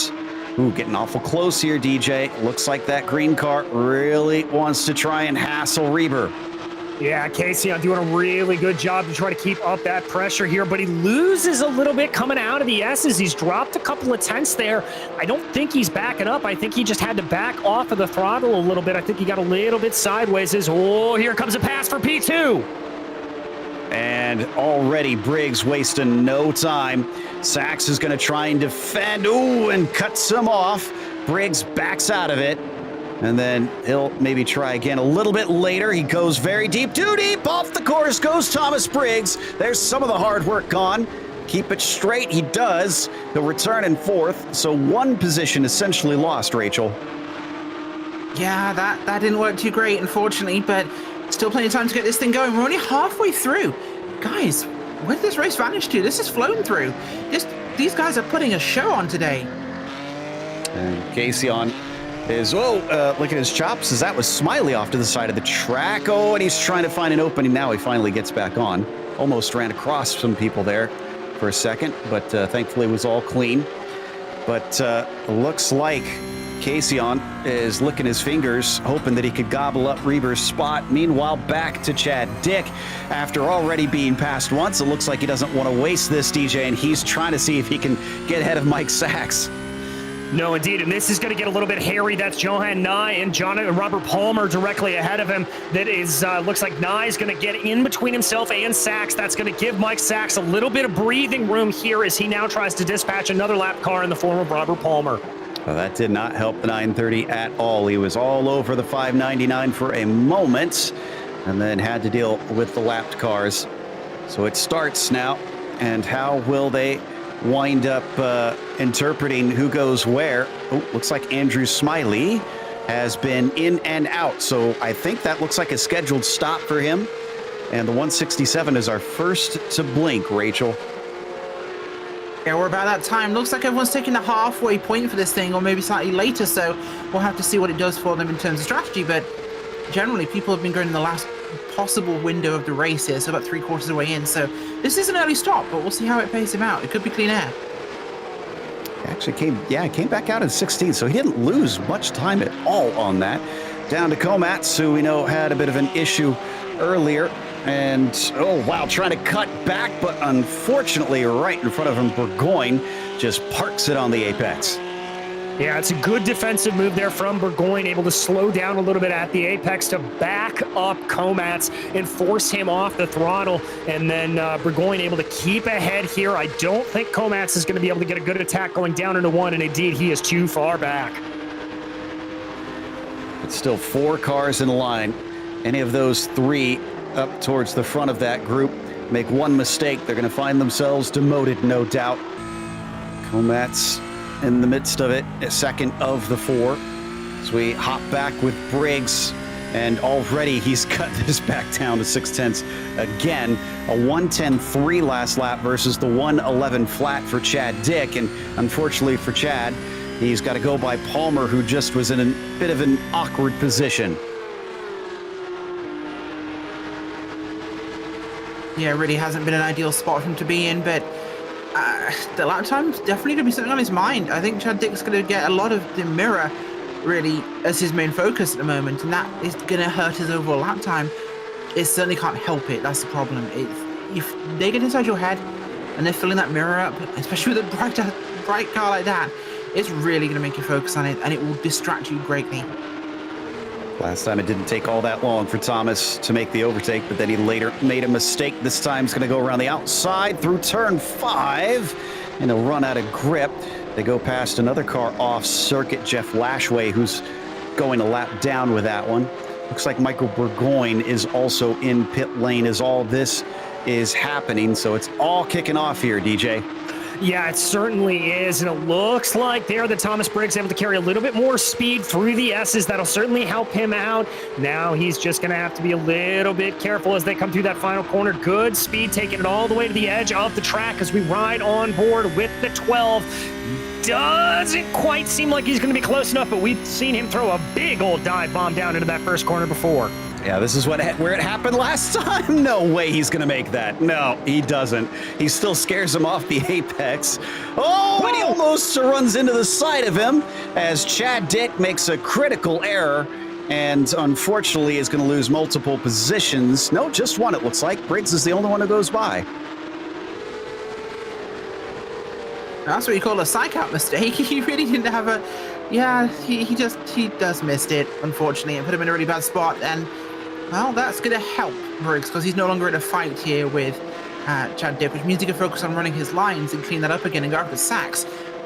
Ooh, getting awful close here, DJ. Looks like that green car really wants to try and hassle Reber. Yeah, Casey, I'm doing a really good job to try to keep up that pressure here, but he loses a little bit coming out of the S's. He's dropped a couple of tenths there. I don't think he's backing up. I think he just had to back off of the throttle a little bit. I think he got a little bit sideways. Here comes a pass for P2. And already Briggs wasting no time. Sachs is going to try and defend. Ooh, and cuts him off. Briggs backs out of it. And then he'll maybe try again a little bit later. He goes very deep. Too deep. Off the course goes Thomas Briggs. There's some of the hard work gone. Keep it straight. He does. He'll return in fourth. So one position essentially lost, Rachel. Yeah, that didn't work too great, unfortunately, but still plenty of time to get this thing going. We're only halfway through. Guys, where did this race vanish to? This has flown through. These guys are putting a show on today. And Casey is, look at his chops, as that was Smiley off to the side of the track. Oh, and he's trying to find an opening. Now he finally gets back on. Almost ran across some people there for a second, but thankfully it was all clean. But looks like Casey is licking his fingers, hoping that he could gobble up Reber's spot. Meanwhile, back to Chad Dick. After already being passed once, it looks like he doesn't want to waste this, DJ, and he's trying to see if he can get ahead of Mike Sachs. No, indeed, and this is going to get a little bit hairy. That's Johan Nye and Robert Palmer directly ahead of him. That is, looks like Nye is going to get in between himself and Sachs. That's going to give Mike Sachs a little bit of breathing room here as he now tries to dispatch another lap car in the form of Robert Palmer. Well, that did not help the 930 at all. He was all over the 599 for a moment and then had to deal with the lapped cars. So it starts now, and how will they wind up interpreting who goes where? Oh, looks like Andrew Smiley has been in and out. So I think that looks like a scheduled stop for him. And the 167 is our first to blink, Rachel. Yeah, we're about that time. Looks like everyone's taking the halfway point for this thing, or maybe slightly later, so we'll have to see what it does for them in terms of strategy. But generally, people have been going in the last possible window of the race here, so about 3/4 of the way in. So this is an early stop, but we'll see how it pays him out. It could be clean air. Actually came back out in 16th, so he didn't lose much time at all on that. Down to Komatz, who we know had a bit of an issue earlier. And, oh, wow, trying to cut back, but unfortunately right in front of him, Burgoyne just parks it on the apex. Yeah, it's a good defensive move there from Burgoyne, able to slow down a little bit at the apex to back up Komats and force him off the throttle. And then Burgoyne able to keep ahead here. I don't think Komats is going to be able to get a good attack going down into one, and indeed, he is too far back. It's still 4 cars in line. Any of those 3 up towards the front of that group make one mistake, they're going to find themselves demoted, no doubt. Komats in the midst of it, a second of the 4. So we hop back with Briggs, and already he's cut this back down to 6/10 again. A 1:10.3 last lap versus the 1:11 flat for Chad Dick, and unfortunately for Chad, he's got to go by Palmer, who just was in a bit of an awkward position. Yeah, it really hasn't been an ideal spot for him to be in, but the lap time's definitely going to be something on his mind. I think Chad Dick's going to get a lot of the mirror, really, as his main focus at the moment, and that is going to hurt his overall lap time. It certainly can't help it. That's the problem. If they get inside your head and they're filling that mirror up, especially with a bright car like that, it's really going to make you focus on it, and it will distract you greatly. Last time it didn't take all that long for Thomas to make the overtake, but then he later made a mistake. This time he's going to go around the outside through turn 5, and he'll run out of grip. They go past another car off circuit, Jeff Lashway, who's going a lap down with that one. Looks like Michael Burgoyne is also in pit lane as all this is happening, so it's all kicking off here, DJ. Yeah, it certainly is, and it looks like there that Thomas Briggs able to carry a little bit more speed through the S's. That'll certainly help him out. Now he's just going to have to be a little bit careful as they come through that final corner. Good speed, taking it all the way to the edge of the track as we ride on board with the 12. Doesn't quite seem like he's going to be close enough, but we've seen him throw a big old dive bomb down into that first corner before. Yeah, this is where it happened last time. No way he's going to make that. No, he doesn't. He still scares him off the apex. Oh, and he almost runs into the side of him as Chad Dick makes a critical error and unfortunately is going to lose multiple positions. No, just one, it looks like. Briggs is the only one who goes by. That's what you call a psych-out mistake. He really didn't have a... Yeah, he does missed it, unfortunately, and put him in a really bad spot. And, well, that's going to help Briggs because he's no longer in a fight here with Chad Dick, which means he can focus on running his lines and clean that up again and go after Sachs.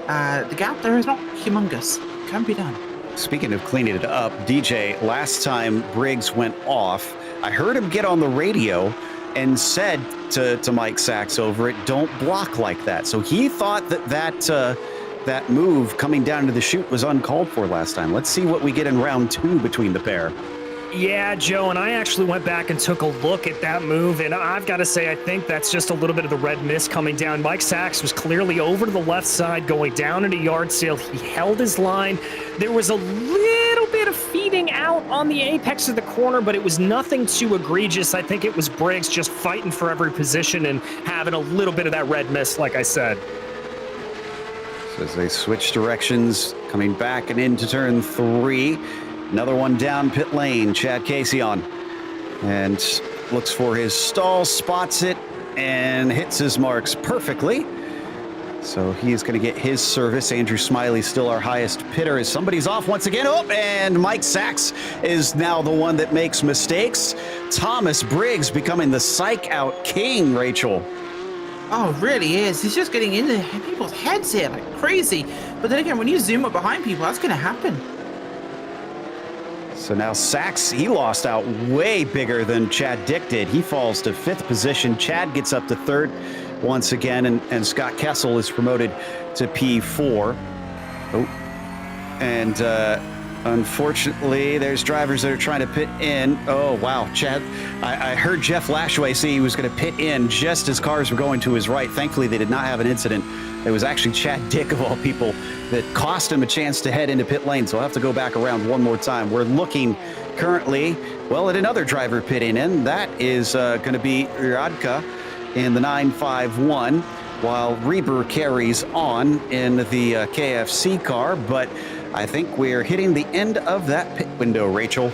The gap there is not humongous. Can be done. Speaking of cleaning it up, DJ, last time Briggs went off, I heard him get on the radio and said to Mike Sachs over it, don't block like that. So he thought that move coming down to the chute was uncalled for last time. Let's see what we get in round 2 between the pair. Yeah, Joe, and I actually went back and took a look at that move, and I've got to say, I think that's just a little bit of the red mist coming down. Mike Sachs was clearly over to the left side, going down into yard sale. He held his line. There was a little bit of feeding out on the apex of the corner, but it was nothing too egregious. I think it was Briggs just fighting for every position and having a little bit of that red mist, like I said. So as they switch directions, coming back and into turn 3, another one down pit lane, Chad Casey on, and looks for his stall, spots it, and hits his marks perfectly. So he is going to get his service. Andrew Smiley still our highest pitter as somebody's off once again. Oh, and Mike Sachs is now the one that makes mistakes. Thomas Briggs becoming the psych-out king, Rachel. Oh, really is. He's just getting into people's heads here like crazy. But then again, when you zoom up behind people, that's going to happen. So now Sachs, he lost out way bigger than Chad Dick did. He falls to 5th position. Chad gets up to 3rd once again, and Scott Kessel is promoted to P4. Oh, and unfortunately, there's drivers that are trying to pit in. Oh, wow, Chad. I heard Jeff Lashway say he was going to pit in just as cars were going to his right. Thankfully, they did not have an incident. It was actually Chad Dick, of all people, that cost him a chance to head into pit lane. So I'll have to go back around one more time. We're looking currently, well, at another driver pitting in. That is going to be Radka in the 951, while Reber carries on in the KFC car. But I think we're hitting the end of that pit window, Rachel.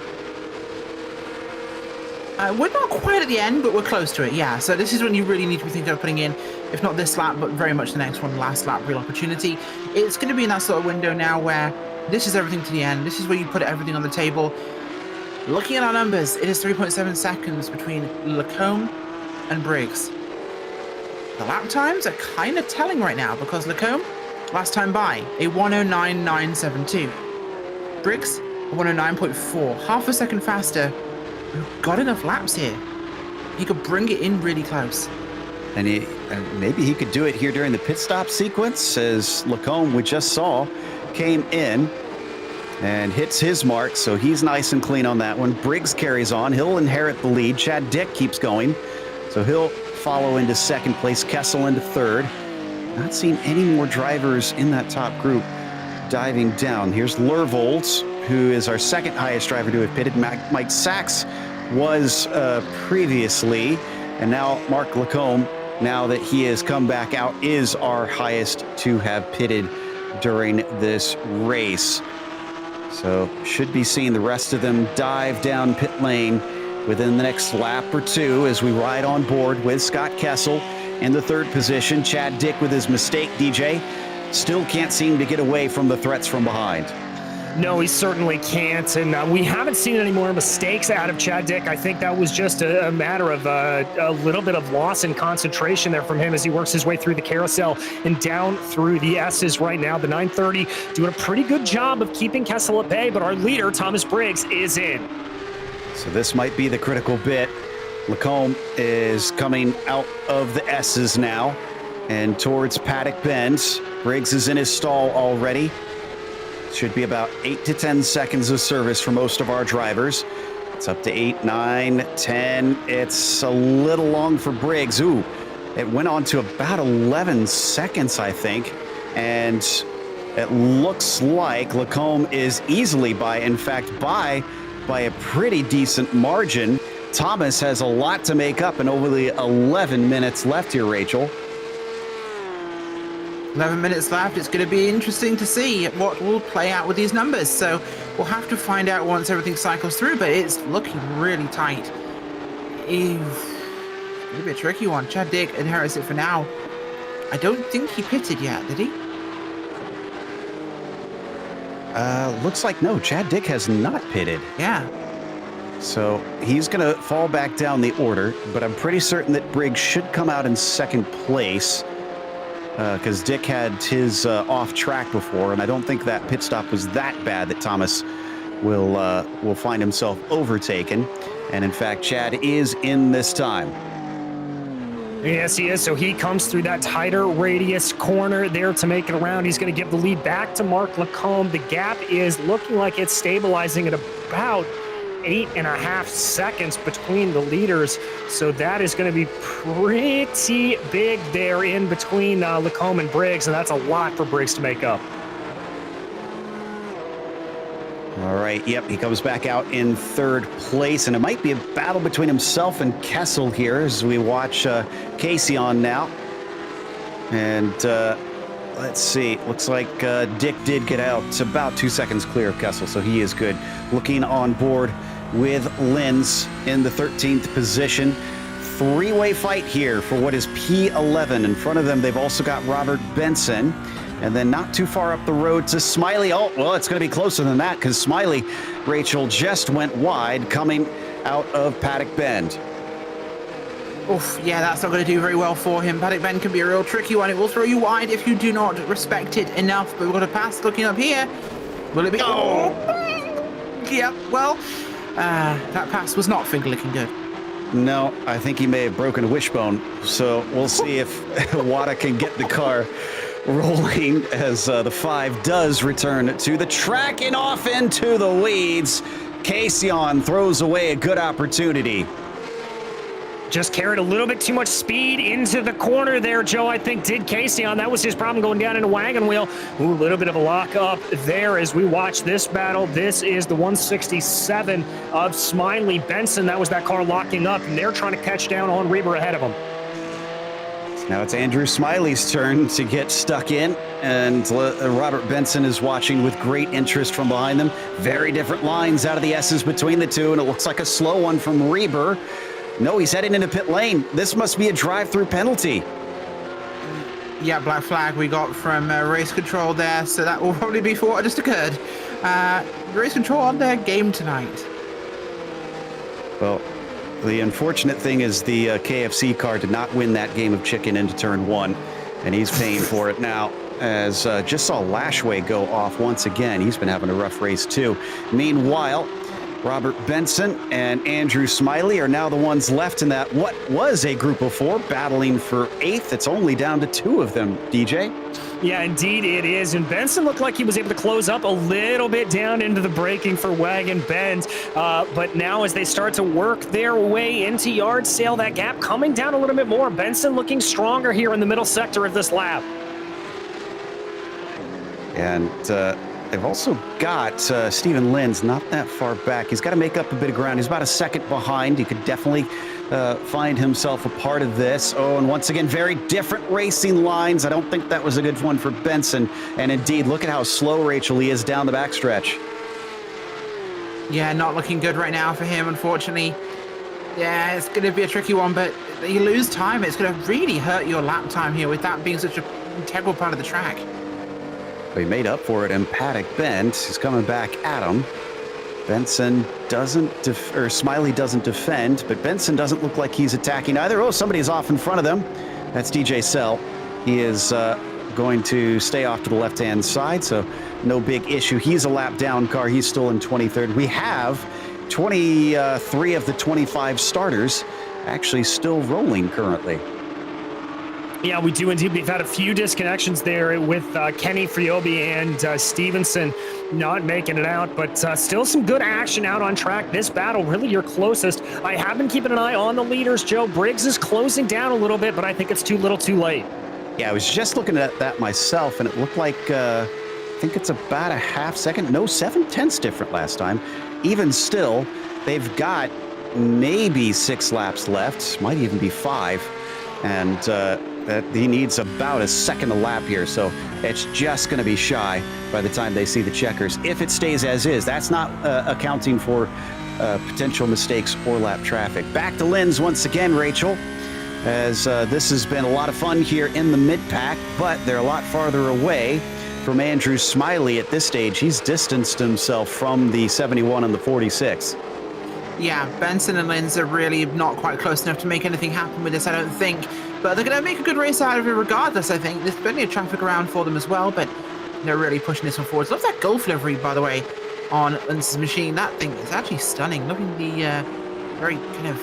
We're not quite at the end, but we're close to it, yeah. So this is when you really need to be thinking of putting in, if not this lap, but very much the next one, last lap, real opportunity. It's going to be in that sort of window now where this is everything to the end. This is where you put everything on the table. Looking at our numbers, it is 3.7 seconds between Lacombe and Briggs. The lap times are kind of telling right now because Lacombe, last time by, a 109.972. Briggs, a 109.4, half a second faster. We've got enough laps here. He could bring it in really close. And maybe he could do it here during the pit stop sequence, as Lacombe, we just saw, came in and hits his mark, so he's nice and clean on that one. Briggs carries on. He'll inherit the lead. Chad Dick keeps going, so he'll follow into second place. Kessel into third. Not seeing any more drivers in that top group diving down. Here's Lervold, who is our second highest driver to have pitted. Mike Sachs was previously, and now Mark Lacombe, now that he has come back out, is our highest to have pitted during this race. So should be seeing the rest of them dive down pit lane within the next lap or two as we ride on board with Scott Kessel in the third position. Chad Dick with his mistake, DJ, still can't seem to get away from the threats from behind. No, he certainly can't, and we haven't seen any more mistakes out of Chad Dick. I think that was just a matter of a little bit of loss in concentration there from him as he works his way through the carousel and down through the S's right now. The 930 doing a pretty good job of keeping Kessel at bay, but our leader, Thomas Briggs, is in. So this might be the critical bit. Lacombe is coming out of the S's now and towards Paddock Bend. Briggs is in his stall already. Should be about 8 to 10 seconds of service for most of our drivers. It's up to 8, 9, 10. It's a little long for Briggs. Ooh, it went on to about 11 seconds, I think. And it looks like Lacombe is easily by, in fact, by a pretty decent margin. Thomas has a lot to make up and only 11 minutes left here, Rachel. 11 minutes left. It's going to be interesting to see what will play out with these numbers. So we'll have to find out once everything cycles through, but it's looking really tight. It's going to be a tricky one. Chad Dick inherits it for now. I don't think he pitted yet, did he? Looks like no. Chad Dick has not pitted. Yeah. So he's going to fall back down the order, but I'm pretty certain that Briggs should come out in second place. Because Dick had his off track before, and I don't think that pit stop was that bad that Thomas will find himself overtaken. And in fact, Chad is in this time. Yes, he is. So he comes through that tighter radius corner there to make it around. He's going to give the lead back to Mark Lacombe. The gap is looking like it's stabilizing at about 8.5 seconds between the leaders. So that is going to be pretty big there in between Lacombe and Briggs, and that's a lot for Briggs to make up. All right, yep, he comes back out in third place, and it might be a battle between himself and Kessel here as we watch Casey on now. And let's see, looks like Dick did get out. It's about 2 seconds clear of Kessel, so he is good. Looking on board with Linz in the 13th position. Three-way fight here for what is P11. In front of them, they've also got Robert Benson. And then not too far up the road to Smiley. Oh, well, it's going to be closer than that because Smiley, Rachel, just went wide coming out of Paddock Bend. Oof, yeah, that's not going to do very well for him. Paddock Bend can be a real tricky one. It will throw you wide if you do not respect it enough. But we've got a pass looking up here. Will it be? Oh! Yeah, well, that pass was not finger-licking good. No, I think he may have broken a wishbone. So we'll see if Wada can get the car rolling as the 5 does return to the track and off into the weeds. Casion throws away a good opportunity. Just carried a little bit too much speed into the corner there, Joe, I think, did Casey on. That was his problem going down in a wagon wheel. Ooh, a little bit of a lock up there as we watch this battle. This is the 167 of Smiley Benson. That was that car locking up, and they're trying to catch down on Reber ahead of him. Now it's Andrew Smiley's turn to get stuck in, and Robert Benson is watching with great interest from behind them. Very different lines out of the S's between the two, and it looks like a slow one from Reber. No, he's heading into pit lane. This must be a drive-through penalty. Yeah, black flag we got from race control there, so that will probably be for what just occurred. Race control on their game tonight. Well, the unfortunate thing is the KFC car did not win that game of chicken into turn one, and he's paying for it now, as just saw Lashway go off once again. He's been having a rough race too. Meanwhile, Robert Benson and Andrew Smiley are now the ones left in that what was a group of four battling for 8th. It's only down to 2 of them, DJ. Yeah, indeed it is. And Benson looked like he was able to close up a little bit down into the braking for Wagon Bend. But now as they start to work their way into yard sale, that gap coming down a little bit more. Benson looking stronger here in the middle sector of this lap. And they've also got Stephen Linz not that far back. He's got to make up a bit of ground. He's about a second behind. He could definitely find himself a part of this. Oh, and once again, very different racing lines. I don't think that was a good one for Benson. And indeed, look at how slow, Rachel, he is down the backstretch. Yeah, not looking good right now for him, unfortunately. Yeah, it's going to be a tricky one, but you lose time. It's going to really hurt your lap time here with that being such an integral part of the track. He made up for it in Paddock Bend. He's coming back at him. Benson doesn't, Smiley doesn't defend, but Benson doesn't look like he's attacking either. Oh, somebody's off in front of them. That's DJ Sell. He is going to stay off to the left-hand side, so no big issue. He's a lap down car. He's still in 23rd. We have 23 of the 25 starters actually still rolling currently. Yeah, we do indeed. We've had a few disconnections there with Kenny Friobi and Stevenson not making it out, but still some good action out on track. This battle, really your closest. I have been keeping an eye on the leaders, Joe. Briggs is closing down a little bit, but I think it's too little too late. Yeah, I was just looking at that myself, and it looked like, I think it's about a half second. No, 7/10 different last time. Even still, they've got maybe 6 laps left, might even be 5. And that he needs about a second a lap here, so it's just going to be shy by the time they see the checkers. If it stays as is, that's not accounting for potential mistakes or lap traffic. Back to Linz once again, Rachel, as this has been a lot of fun here in the mid-pack, but they're a lot farther away from Andrew Smiley at this stage. He's distanced himself from the 71 and the 46. Yeah, Benson and Linz are really not quite close enough to make anything happen with this, I don't think. But they're going to make a good race out of it regardless, I think. There's plenty of traffic around for them as well, but they're really pushing this one forward. Love that Gulf livery, by the way, on Linz's machine. That thing is actually stunning. Look at the very kind of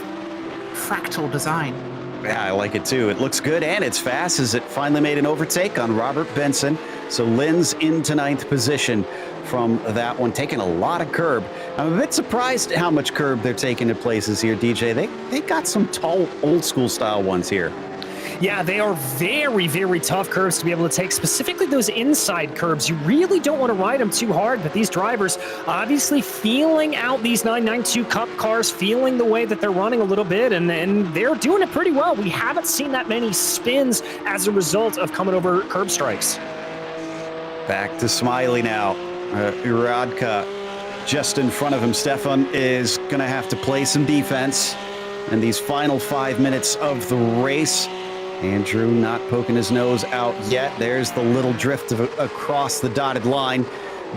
fractal design. Yeah, I like it too. It looks good and it's fast as it finally made an overtake on Robert Benson. So Linz into 9th position from that one, taking a lot of curb. I'm a bit surprised at how much curb they're taking in places here, DJ. They got some tall, old school style ones here. Yeah, they are very, very tough curves to be able to take, specifically those inside curbs. You really don't want to ride them too hard, but these drivers obviously feeling out these 992 Cup cars, feeling the way that they're running a little bit, and they're doing it pretty well. We haven't seen that many spins as a result of coming over curb strikes. Back to Smiley now. Iradka just in front of him. Stefan is going to have to play some defense in these final 5 minutes of the race. Andrew not poking his nose out yet. There's the little drift across the dotted line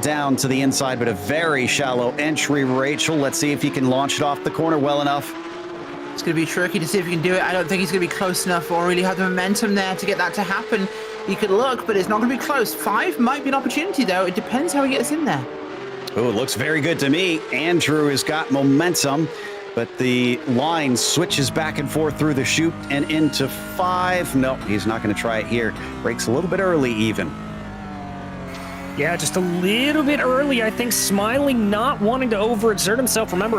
down to the inside, but a very shallow entry, Rachel. Let's see if he can launch it off the corner well enough. It's going to be tricky to see if he can do it. I don't think he's going to be close enough or really have the momentum there to get that to happen. He could look, but it's not going to be close. 5 might be an opportunity, though. It depends how he gets in there. Oh, it looks very good to me. Andrew has got momentum, but the line switches back and forth through the chute and into 5. No, he's not going to try it here. Breaks a little bit early even. Yeah, just a little bit early. I think Smiley not wanting to overexert himself. Remember,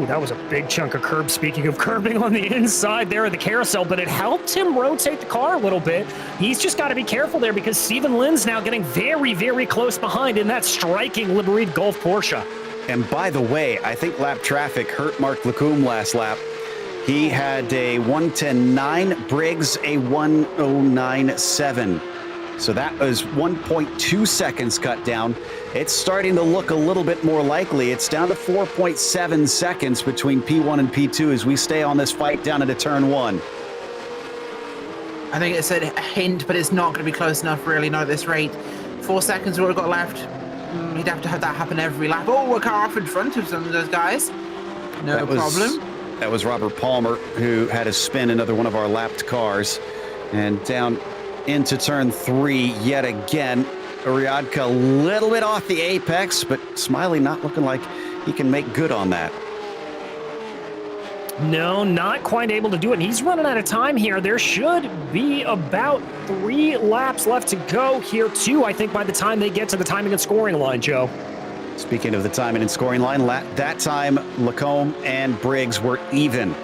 that was a big chunk of curb. Speaking of curbing on the inside there of the carousel, but it helped him rotate the car a little bit. He's just got to be careful there because Stephen Linz now getting very, very close behind in that striking Libreed Golf Porsche. And by the way, I think lap traffic hurt Mark Lacombe last lap. He had a 1:10.9, Briggs a 1:09.7. So that was 1.2 seconds cut down. It's starting to look a little bit more likely. It's down to 4.7 seconds between P1 and P2 as we stay on this fight down into turn 1. I think it's a hint, but it's not going to be close enough, really, not at this rate. 4 seconds, what we've got left. He'd have to have that happen every lap. Oh, a car off in front of some of those guys. No problem. That was Robert Palmer, who had a spin, another one of our lapped cars. And down into turn 3 yet again. Uriadka a little bit off the apex, but Smiley not looking like he can make good on that. No, not quite able to do it. He's running out of time here. There should be about 3 laps left to go here, too, I think, by the time they get to the timing and scoring line, Joe. Speaking of the timing and scoring line, that time Lacombe and Briggs were even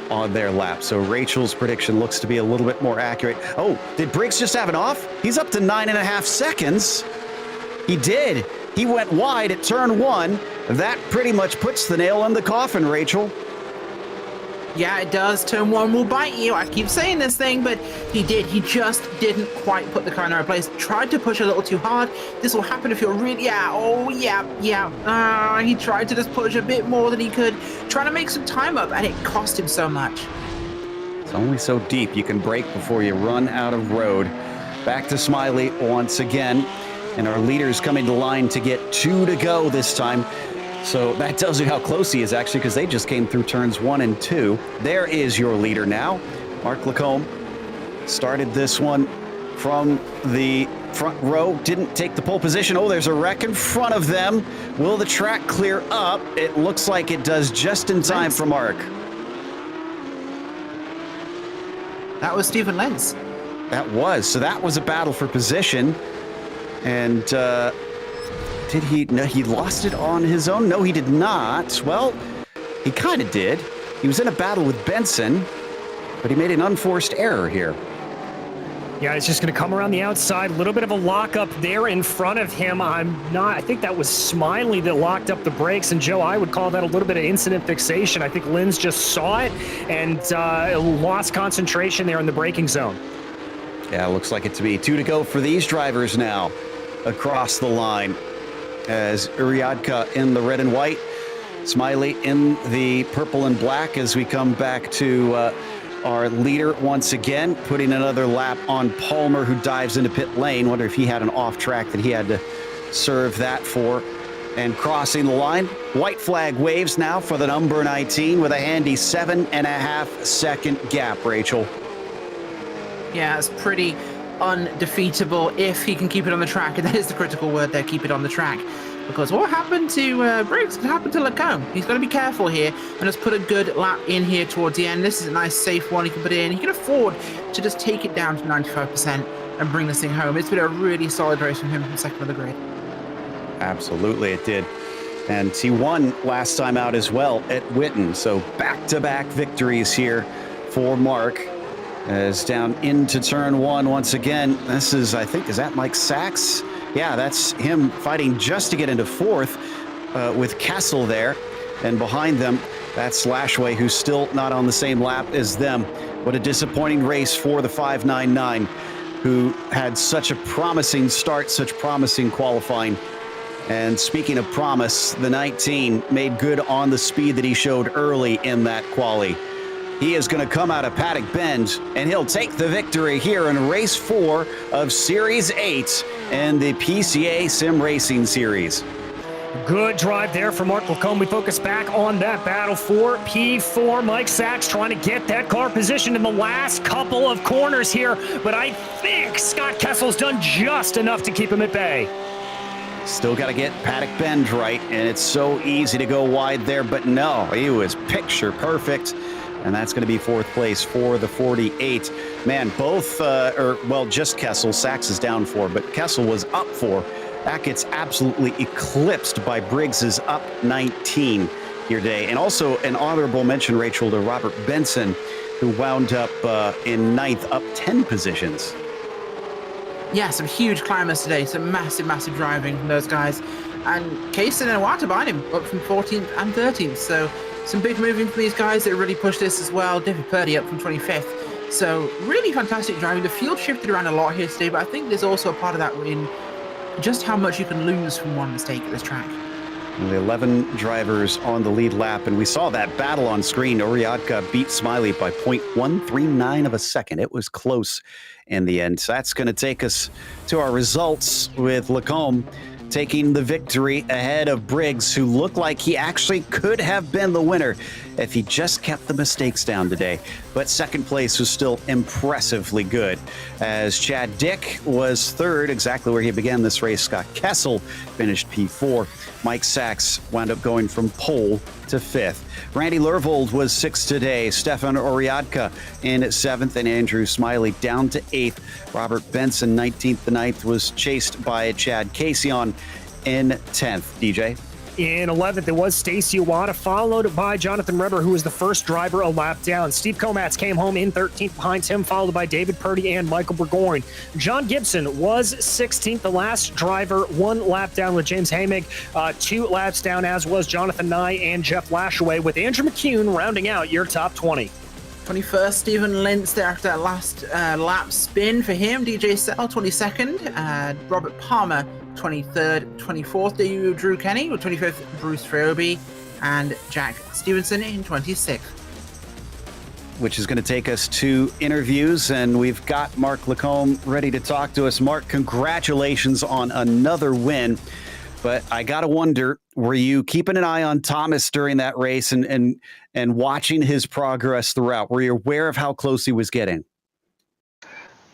on their lap. So Rachel's prediction looks to be a little bit more accurate. Oh, did Briggs just have an off? He's up to 9.5 seconds. He did. He went wide at turn 1. That pretty much puts the nail in the coffin, Rachel. Yeah, it does. Turn 1 will bite you. I keep saying this thing, but he did. He just didn't quite put the car in the right place. Tried to push a little too hard. This will happen if you're really... he tried to just push a bit more than he could, trying to make some time up, and it cost him so much. It's only so deep you can brake before you run out of road. Back to Smiley once again, and our leader's coming to line to get 2 to go this time. So that tells you how close he is, actually, because they just came through turns 1 and 2. There is your leader now. Mark Lacombe started this one from the front row, didn't take the pole position. Oh, there's a wreck in front of them. Will the track clear up? It looks like it does just in time for Mark. That was Stephen Lenz. That was. So that was a battle for position. And did he? No, he lost it on his own. No, he did not. Well, he kind of did. He was in a battle with Benson, but he made an unforced error here. Yeah, he's just going to come around the outside. A little bit of a lockup there in front of him. I think that was Smiley that locked up the brakes. And Joe, I would call that a little bit of incident fixation. I think Linz just saw it and lost concentration there in the braking zone. Yeah, looks like it to be 2 to go for these drivers now across the line. As Uriadka in the red and white, Smiley in the purple and black as we come back to our leader once again, putting another lap on Palmer, who dives into pit lane. Wonder if he had an off track that he had to serve that for. And crossing the line, white flag waves now for the number 19 with a handy 7.5 second gap, Rachel. Yeah, it's pretty undefeatable if he can keep it on the track, and that is the critical word there, keep it on the track. Because what happened to Briggs could happen to Lacombe. He's got to be careful here and just put a good lap in here towards the end. This is a nice safe one he can put in. He can afford to just take it down to 95% and bring this thing home. It's been a really solid race from him from second of the grid. Absolutely it did. And he won last time out as well at Witten. So back-to-back victories here for Mark. As down into turn 1 once again. This is, I think, is that Mike Sachs? Yeah, that's him fighting just to get into 4th with Kessel there. And behind them, that's Lashway, who's still not on the same lap as them. What a disappointing race for the 599, who had such a promising start, such promising qualifying. And speaking of promise, the 19 made good on the speed that he showed early in that quali. He is going to come out of Paddock Bend, and he'll take the victory here in race 4 of Series 8 and the PCA Sim Racing Series. Good drive there for Mark Lacombe. We focus back on that battle for P4. Mike Sachs trying to get that car positioned in the last couple of corners here, but I think Scott Kessel's done just enough to keep him at bay. Still got to get Paddock Bend right, and it's so easy to go wide there, but no, he was picture perfect. And that's going to be 4th place for the 48. Man, both, just Kessel. Sachs is down 4, but Kessel was up 4. That gets absolutely eclipsed by Briggs's up 19 here today. And also an honorable mention, Rachel, to Robert Benson, who wound up in 9th, up 10 positions. Yeah, some huge climbers today. Some massive, massive driving from those guys. And Kaysen and Wata behind him, up from 14th and 13th. So Some big moving from these guys that really pushed this as well. Diffie Purdy up from 25th. So really fantastic driving. The field shifted around a lot here today, but I think there's also a part of that in just how much you can lose from one mistake at this track. The 11 drivers on the lead lap, and we saw that battle on screen. Oriadka beat Smiley by 0.139 of a second. It was close in the end. So that's going to take us to our results with Lacombe taking the victory ahead of Briggs, who looked like he actually could have been the winner if he just kept the mistakes down today. But second place was still impressively good, as Chad Dick was third, exactly where he began this race. Scott Kessel finished P4. Mike Sachs wound up going from pole to fifth. Randy Lervold was sixth today. Stefan Oriadka in seventh, and Andrew Smiley down to eighth. Robert Benson, 19th. The ninth was chased by Chad Casion in 10th. DJ? In 11th, it was Stacy Iwata, followed by Jonathan Rebber, who was the first driver a lap down. Steve Komatz came home in 13th behind him, followed by David Purdy and Michael Burgoyne. John Gibson was 16th, the last driver, one lap down with James Hamig, 2 laps down, as was Jonathan Nye and Jeff Lashaway, with Andrew McCune rounding out your top 20. 21st, Stephen Lintz there after that last lap spin for him. DJ Sell, 22nd. Robert Palmer, 23rd. 24th, Drew Kenny. With 25th, Bruce Friobi. And Jack Stevenson in 26th. Which is going to take us to interviews, and we've got Mark Lacombe ready to talk to us. Mark, congratulations on another win. But I got to wonder, were you keeping an eye on Thomas during that race and watching his progress throughout? Were you aware of how close he was getting?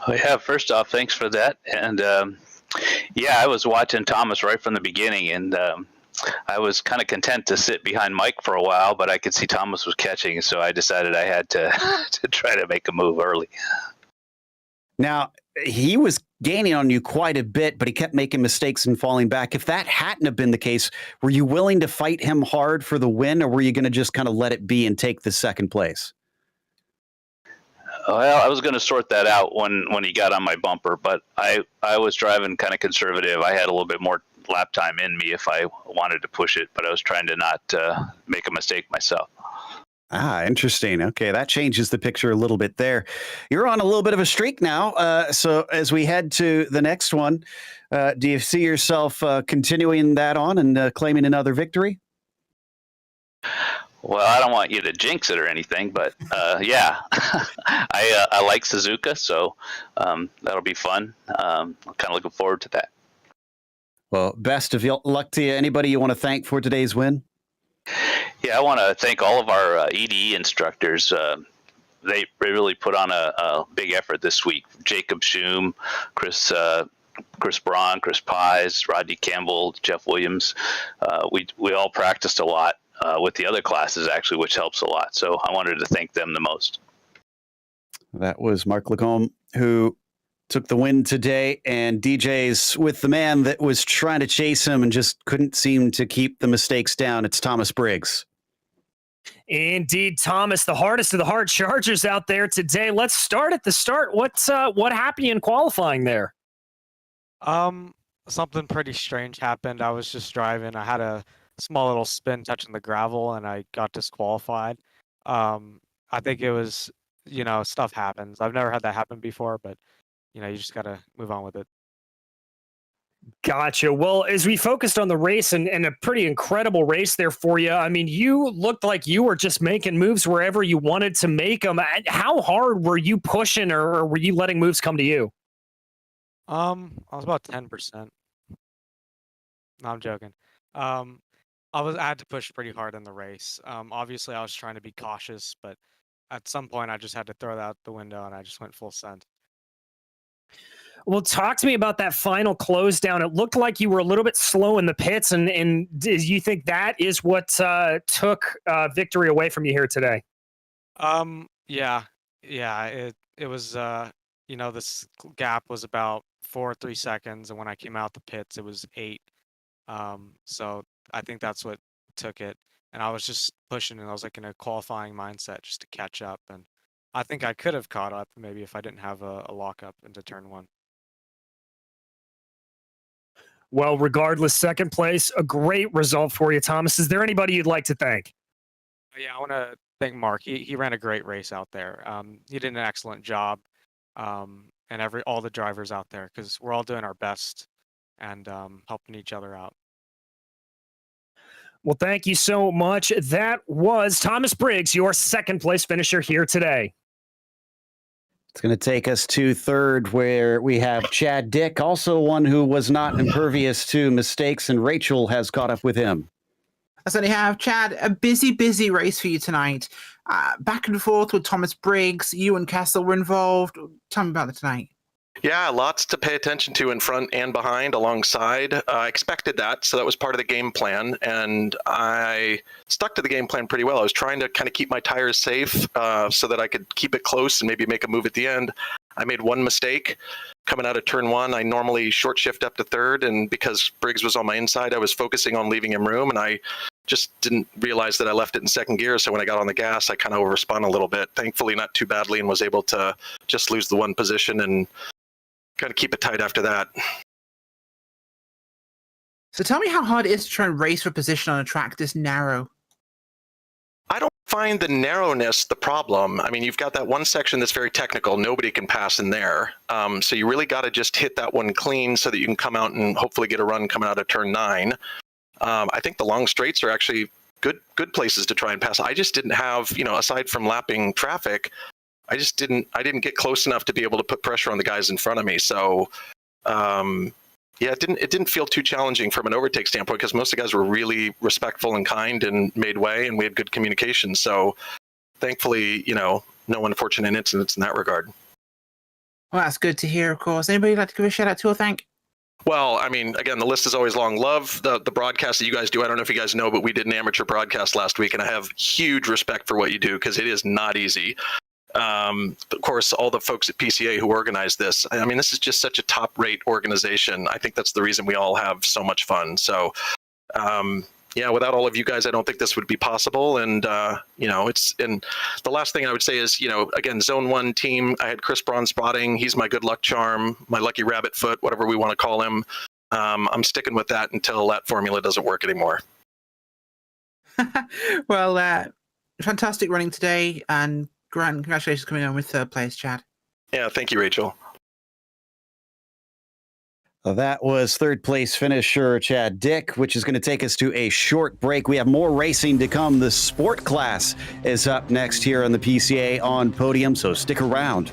Oh, yeah, first off, thanks for that. And yeah, I was watching Thomas right from the beginning, and I was kind of content to sit behind Mike for a while, but I could see Thomas was catching, so I decided I had to, to try to make a move early. Now, he was gaining on you quite a bit, but he kept making mistakes and falling back. If that hadn't have been the case, were you willing to fight him hard for the win, or were you going to just kind of let it be and take the second place? Well, I was going to sort that out when he got on my bumper, but I was driving kind of conservative. I had a little bit more lap time in me if I wanted to push it, but I was trying to not make a mistake myself. Ah, interesting. Okay, that changes the picture a little bit there. You're on a little bit of a streak now. So as we head to the next one, do you see yourself continuing that on and claiming another victory? Well, I don't want you to jinx it or anything, but yeah, I like Suzuka, so that'll be fun. I'm kind of looking forward to that. Well, best of luck to you. Anybody you want to thank for today's win? Yeah, I want to thank all of our EDE instructors. They really put on a big effort this week. Jacob Schum, Chris Braun, Chris Pies, Rodney Campbell, Jeff Williams. We all practiced a lot with the other classes, actually, which helps a lot. So I wanted to thank them the most. That was Mark Lacombe, who took the win today, and DJ's with the man that was trying to chase him and just couldn't seem to keep the mistakes down. It's Thomas Briggs. Indeed, Thomas, the hardest of the hard chargers out there today. Let's start at the start. What happened in qualifying there? Something pretty strange happened. I was just driving. I had a small little spin touching the gravel, and I got disqualified. I think it was, stuff happens. I've never had that happen before, but you just got to move on with it. Gotcha. Well, as we focused on the race and a pretty incredible race there for you, I mean, you looked like you were just making moves wherever you wanted to make them. How hard were you pushing, or were you letting moves come to you? I was about 10%. No, I'm joking. I had to push pretty hard in the race. Obviously, I was trying to be cautious, but at some point, I just had to throw that out the window, and I just went full send. Well, talk to me about that final close down. It looked like you were a little bit slow in the pits, and do you think that is what took victory away from you here today? Yeah. It was, this gap was about 4 or 3 seconds, and when I came out the pits, it was 8. So I think that's what took it. And I was just pushing, and I was like in a qualifying mindset just to catch up. And I think I could have caught up maybe if I didn't have a lockup into turn 1. Well, regardless, second place, a great result for you, Thomas. Is there anybody you'd like to thank? Yeah, I want to thank Mark. He ran a great race out there. He did an excellent job, and all the drivers out there because we're all doing our best and helping each other out. Well, thank you so much. That was Thomas Briggs, your second place finisher here today. It's going to take us to third, where we have Chad Dick, also one who was not impervious to mistakes, and Rachel has caught up with him. I certainly have. Chad, a busy race for you tonight. Back and forth with Thomas Briggs. You and Kessel were involved. Tell me about it tonight. Yeah, lots to pay attention to in front and behind alongside. I expected that, so that was part of the game plan, and I stuck to the game plan pretty well. I was trying to kind of keep my tires safe so that I could keep it close and maybe make a move at the end. I made one mistake coming out of turn one. I normally short shift up to third, and because Briggs was on my inside, I was focusing on leaving him room, and I just didn't realize that I left it in second gear. So when I got on the gas, I kind of overspun a little bit. Thankfully, not too badly, and was able to just lose the one position and kind of keep it tight after that. So tell me how hard it is to try and race for position on a track this narrow. I don't find the narrowness the problem. I mean, you've got that one section that's very technical. Nobody can pass in there. So you really got to just hit that one clean so that you can come out and hopefully get a run coming out of turn 9. I think the long straights are actually good places to try and pass. I just didn't have, aside from lapping traffic, I didn't get close enough to be able to put pressure on the guys in front of me. So, it didn't feel too challenging from an overtake standpoint because most of the guys were really respectful and kind and made way, and we had good communication. So thankfully, no unfortunate incidents in that regard. Well, that's good to hear, of course. Anybody like to give a shout out to or thank? Well, I mean, again, the list is always long. Love the broadcast that you guys do. I don't know if you guys know, but we did an amateur broadcast last week, and I have huge respect for what you do because it is not easy. Of course, all the folks at PCA who organized this, I mean, this is just such a top-rate organization. I think that's the reason we all have so much fun. So, without all of you guys, I don't think this would be possible. And, and the last thing I would say is, again, Zone 1 team, I had Chris Braun spotting. He's my good luck charm, my lucky rabbit foot, whatever we want to call him. I'm sticking with that until that formula doesn't work anymore. Well, fantastic running today, and congratulations coming on with third place, Chad. Yeah, thank you, Rachel. That was third place finisher Chad Dick, which is going to take us to a short break. We have more racing to come. The sport class is up next here on the PCA on Podium, so stick around.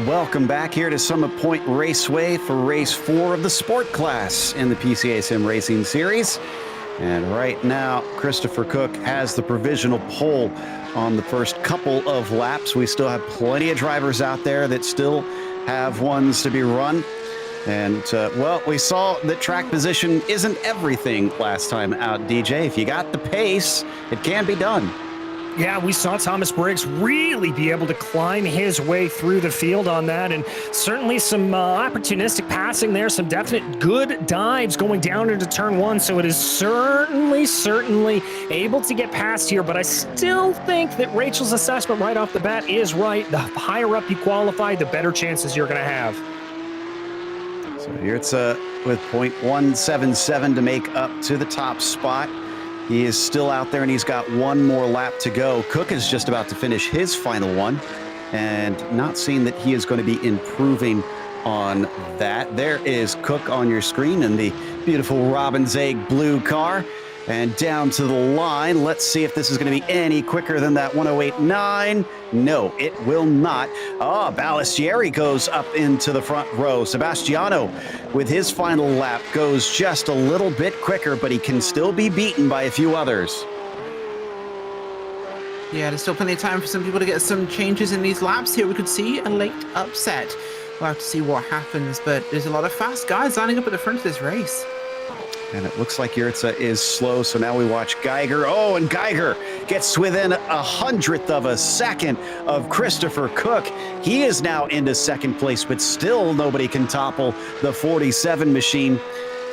Welcome back here to Summit Point Raceway for race 4 of the sport class in the PCA Sim Racing Series. And right now, Christopher Cook has the provisional pole on the first couple of laps. We still have plenty of drivers out there that still have ones to be run. And, well, we saw that track position isn't everything last time out, DJ. If you got the pace, it can be done. Yeah, we saw Thomas Briggs really be able to climb his way through the field on that, and certainly some opportunistic passing there, some definite good dives going down into turn 1, so it is certainly able to get past here, but I still think that Rachel's assessment right off the bat is right. The higher up you qualify, the better chances you're going to have. So here it's with .177 to make up to the top spot. He is still out there, and he's got one more lap to go. Cook is just about to finish his final one, and not seeing that he is going to be improving on that. There is Cook on your screen in the beautiful Robin's Egg blue car. And down to the line. Let's see if this is going to be any quicker than that 108.9. No, it will not. Oh, Balistieri goes up into the front row. Sebastiano, with his final lap, goes just a little bit quicker, but he can still be beaten by a few others. Yeah, there's still plenty of time for some people to get some changes in these laps here. We could see a late upset. We'll have to see what happens, but there's a lot of fast guys lining up at the front of this race. And it looks like Yurtsa is slow, so now we watch Geiger. Oh, and Geiger gets within 1/100th of a second of Christopher Cook. He is now into second place, but still nobody can topple the 47 machine.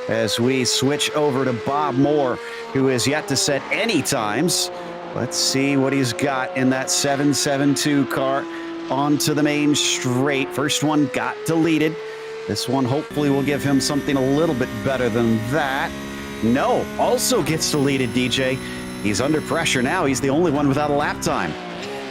As we switch over to Bob Moore, who is yet to set any times. Let's see what he's got in that 772 car onto the main straight. First one got deleted. This one hopefully will give him something a little bit better than that. No, also gets deleted, DJ. He's under pressure now. He's the only one without a lap time.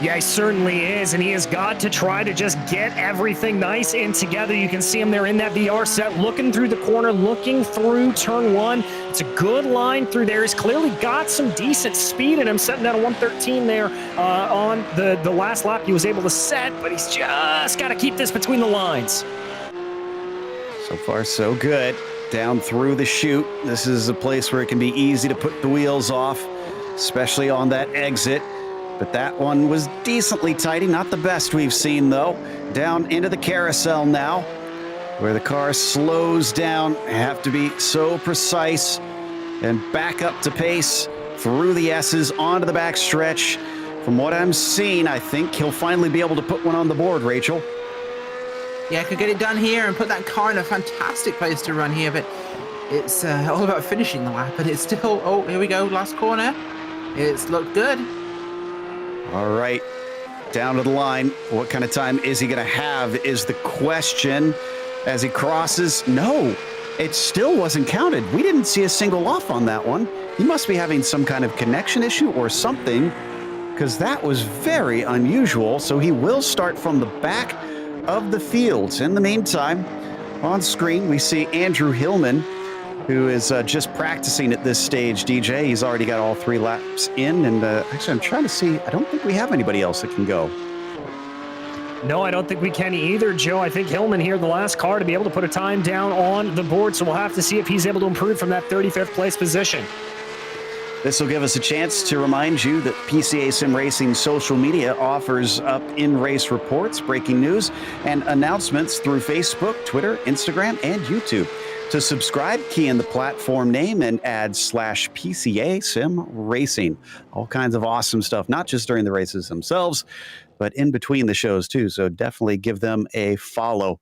Yeah, he certainly is, and he has got to try to just get everything nice and together. You can see him there in that VR set, looking through the corner, looking through turn 1. It's a good line through there. He's clearly got some decent speed in him, setting down a 113 there on the last lap he was able to set, but he's just got to keep this between the lines. So far, so good. Down through the chute. This is a place where it can be easy to put the wheels off, especially on that exit. But that one was decently tidy. Not the best we've seen, though. Down into the carousel now, where the car slows down. Have to be so precise. And back up to pace through the S's onto the back stretch. From what I'm seeing, I think he'll finally be able to put one on the board, Rachel. Yeah, could get it done here and put that car in a fantastic place to run here, but it's all about finishing the lap, but it's still, oh, here we go, last corner. It's looked good. All right, down to the line. What kind of time is he going to have is the question as he crosses. No, it still wasn't counted. We didn't see a single off on that one. He must be having some kind of connection issue or something, because that was very unusual. So he will start from the back of the fields. In the meantime, on screen, we see Andrew Hillman, who is just practicing at this stage, DJ. He's already got all 3 laps in, and actually, I'm trying to see. I don't think we have anybody else that can go. No, I don't think we can either, Joe. I think Hillman here, the last car to be able to put a time down on the board, so we'll have to see if he's able to improve from that 35th place position. This will give us a chance to remind you that PCA Sim Racing social media offers up in-race reports, breaking news, and announcements through Facebook, Twitter, Instagram, and YouTube. To subscribe, key in the platform name and add /PCA Sim Racing. All kinds of awesome stuff, not just during the races themselves, but in between the shows too. So definitely give them a follow.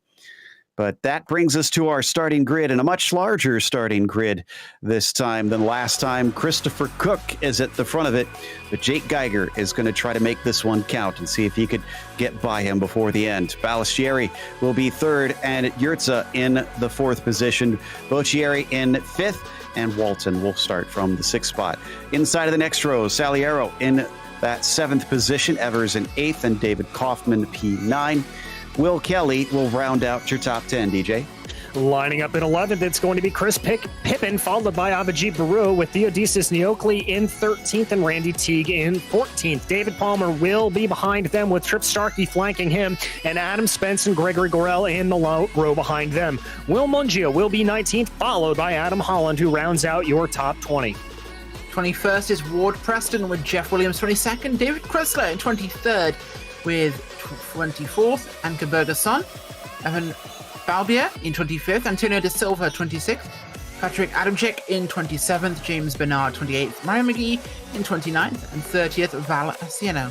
But that brings us to our starting grid, and a much larger starting grid this time than last time. Christopher Cook is at the front of it, but Jake Geiger is going to try to make this one count and see if he could get by him before the end. Balistieri will be 3rd, and Yurtsa in the 4th position. Boccieri in 5th, and Walton will start from the 6th spot. Inside of the next row, Saliero in that 7th position, Evers in 8th, and David Kaufman P9. Will Kelly will round out your top 10, DJ. Lining up in 11th, it's going to be Chris Pippin, followed by Avijit Baru, with Theodosis Neokli in 13th and Randy Teague in 14th. David Palmer will be behind them, with Trip Starkey flanking him, and Adam Spence and Gregory Gorel in the low row behind them. Will Mungia will be 19th, followed by Adam Holland, who rounds out your top 20. 21st is Ward Preston with Jeff Williams 22nd, David Chrysler in 23rd with 24th, Anke Bergerson, Evan Balbier in 25th, Antonio De Silva 26th, Patrick Adamczyk in 27th, James Bernard 28th, Mario McGee in 29th, and 30th, Val Asieno.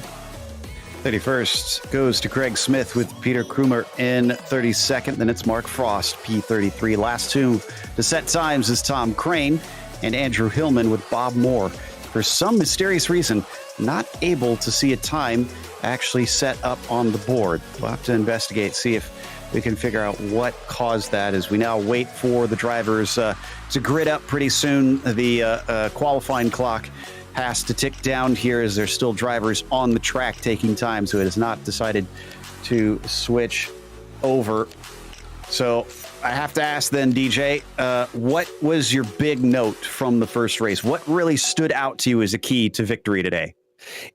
31st goes to Greg Smith with Peter Krumer in 32nd. Then it's Mark Frost, P33. Last two to set times is Tom Crane and Andrew Hillman with Bob Moore. For some mysterious reason, not able to see a time actually set up on the board. We'll have to investigate, see if we can figure out what caused that as we now wait for the drivers to grid up pretty soon. The qualifying clock has to tick down here as there's still drivers on the track taking time, so it has not decided to switch over. So I have to ask then, DJ, what was your big note from the first race? What really stood out to you as a key to victory today?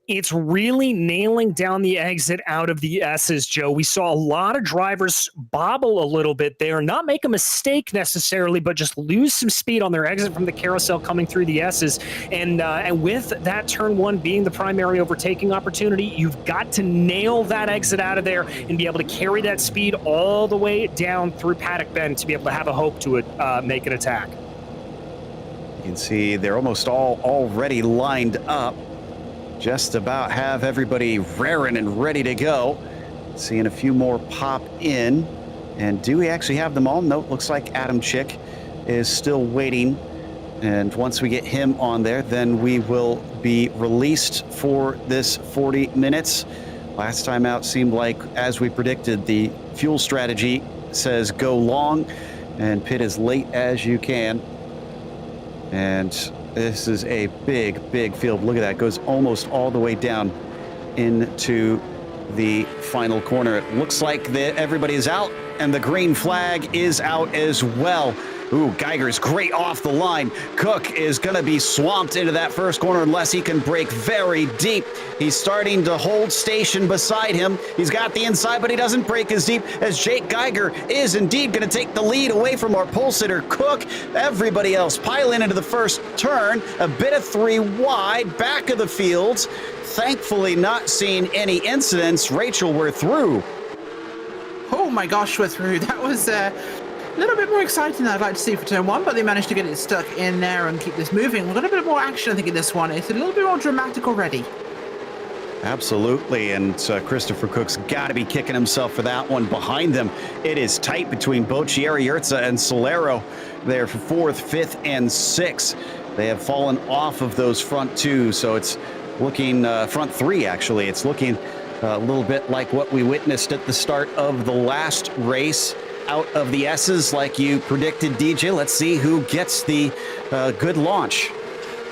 It's really nailing down the exit out of the S's, Joe. We saw a lot of drivers bobble a little bit there, not make a mistake necessarily, but just lose some speed on their exit from the carousel coming through the S's. And with that turn one being the primary overtaking opportunity, you've got to nail that exit out of there and be able to carry that speed all the way down through Paddock Bend to be able to have a hope to make an attack. You can see they're almost all already lined up. Just about have everybody raring and ready to go. Seeing a few more pop in. And do we actually have them all? Nope, looks like Adamczyk is still waiting. And once we get him on there, then we will be released for this 40 minutes. Last time out seemed like, as we predicted, the fuel strategy says go long and pit as late as you can. And this is a big, big field. Look at that. It goes almost all the way down into the final corner. It looks like everybody is out, and the green flag is out as well. Ooh, Geiger's great off the line. Cook is going to be swamped into that first corner unless he can brake very deep. He's starting to hold station beside him. He's got the inside, but he doesn't brake as deep as Jake Geiger is indeed going to take the lead away from our pole sitter, Cook. Everybody else piling into the first turn. A bit of three wide, back of the fields. Thankfully not seeing any incidents. Rachel, we're through. Oh my gosh, we're through. That was a little bit more exciting than I'd like to see for turn one, but they managed to get it stuck in there and keep this moving. We've got a bit more action, I think, in this one. It's a little bit more dramatic already. Absolutely, and Christopher Cook's got to be kicking himself for that one. Behind them, it is tight between Boccieri, Yurtza, and Solero there for 4th, 5th, and 6th. They have fallen off of those front two, so it's looking, front three actually, it's looking a little bit like what we witnessed at the start of the last race. Out of the S's like you predicted, DJ. Let's see who gets the good launch.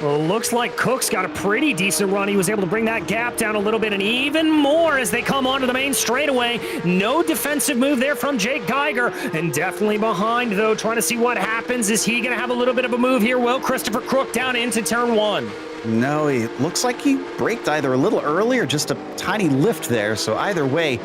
Well, looks like Cook's got a pretty decent run. He was able to bring that gap down a little bit, and even more as they come onto the main straightaway. No defensive move there from Jake Geiger, and definitely behind, though, trying to see what happens. Is he going to have a little bit of a move here? Well, Christopher Crook down into turn one. No, he looks like he braked either a little early or just a tiny lift there. So either way,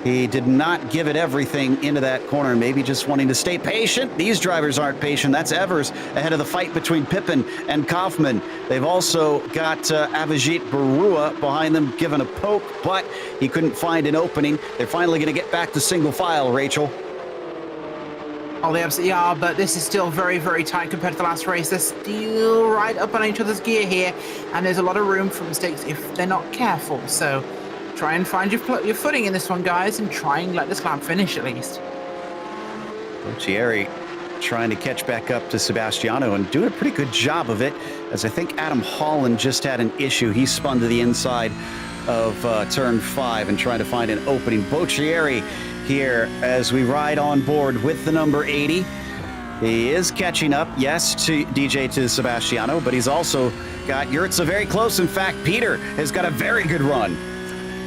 he did not give it everything into that corner, maybe just wanting to stay patient. These drivers aren't patient. That's Evers ahead of the fight between Pippin and Kaufman. They've also got Avijit Barua behind them, giving a poke, but he couldn't find an opening. They're finally going to get back to single file, Rachel. Oh, they absolutely are, but this is still very, very tight compared to the last race. They're still right up on each other's gear here, and there's a lot of room for mistakes if they're not careful. So try and find your footing in this one, guys, and try and let this lap finish at least. Boccieri trying to catch back up to Sebastiano and doing a pretty good job of it, as I think Adam Holland just had an issue. He spun to the inside of turn 5 and trying to find an opening. Boccieri here as we ride on board with the number 80. He is catching up, yes, to DJ to Sebastiano, but he's also got Yurtza very close. In fact, Peter has got a very good run.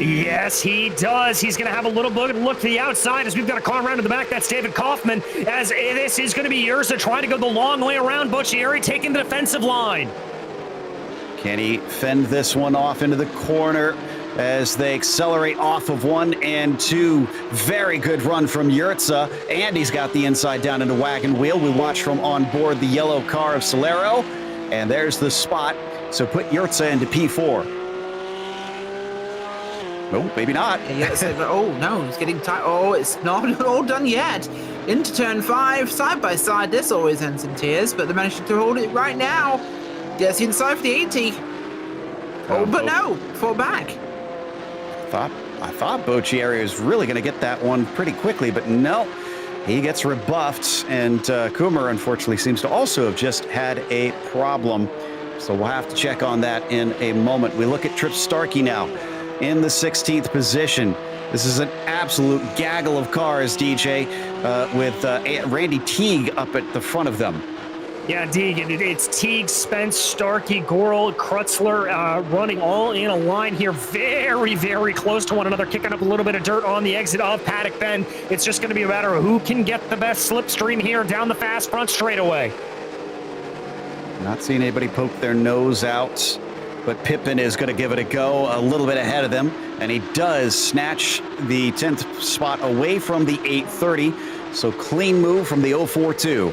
Yes, he does. He's going to have a little look to the outside as we've got a car around to the back. That's David Kaufman, as this is going to be Ursa trying to go the long way around. Boccieri taking the defensive line. Can he fend this one off into the corner as they accelerate off of 1 and 2? Very good run from Yurtsa, and he's got the inside down into wagon wheel. We watch from on board the yellow car of Solero, and there's the spot. So put Yurtsa into P4. No, maybe not. Yes, oh no, he's getting tight. Oh, it's not all done yet. Into turn 5, side by side. This always ends in tears, but they managed to hold it right now. Gets inside for the 80. Oh, but no, fall back. I thought Boccieri was really going to get that one pretty quickly, but no, he gets rebuffed, and Kumar unfortunately seems to also have just had a problem. So we'll have to check on that in a moment. We look at Trip Starkey now in the 16th position. This is an absolute gaggle of cars, DJ, with Randy Teague up at the front of them. Yeah, indeed. It's Teague, Spence, Starkey, Gorel, Krutzler running all in a line here. Very, very close to one another, kicking up a little bit of dirt on the exit of Paddock Bend. It's just going to be a matter of who can get the best slipstream here down the fast front straightaway. Not seeing anybody poke their nose out, but Pippin is going to give it a go a little bit ahead of them, and he does snatch the 10th spot away from the 830. So clean move from the 042.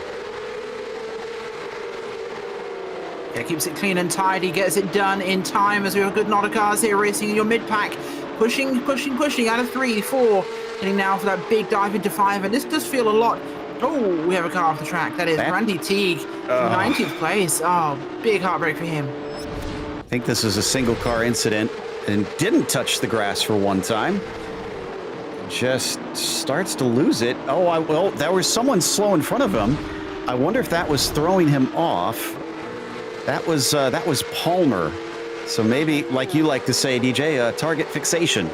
Yeah, keeps it clean and tidy, gets it done in time as we have a good knot of cars here racing in your mid-pack. Pushing out of 3, 4. Heading now for that big dive into 5, and this does feel a lot. Oh, we have a car off the track. That is Randy Teague, 19th place. Oh, big heartbreak for him. I think this is a single car incident and didn't touch the grass for one time. Just starts to lose it. Oh, well, there was someone slow in front of him. I wonder if that was throwing him off. That was Palmer. So maybe, like you like to say, DJ, target fixation.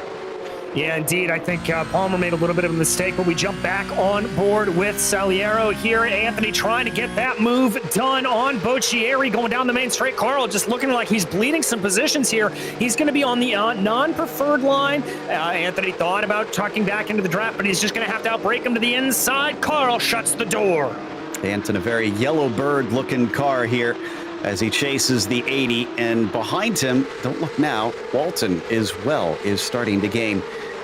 Yeah, indeed. I think Palmer made a little bit of a mistake, but we jump back on board with Saliero here. Anthony trying to get that move done on Boccieri going down the main straight. Carl just looking like he's bleeding some positions here. He's going to be on the non-preferred line. Anthony thought about tucking back into the draft, but he's just going to have to outbrake him to the inside. Carl shuts the door. Anton, a very yellow bird looking car here as he chases the 80, and behind him, don't look now, Walton is starting to gain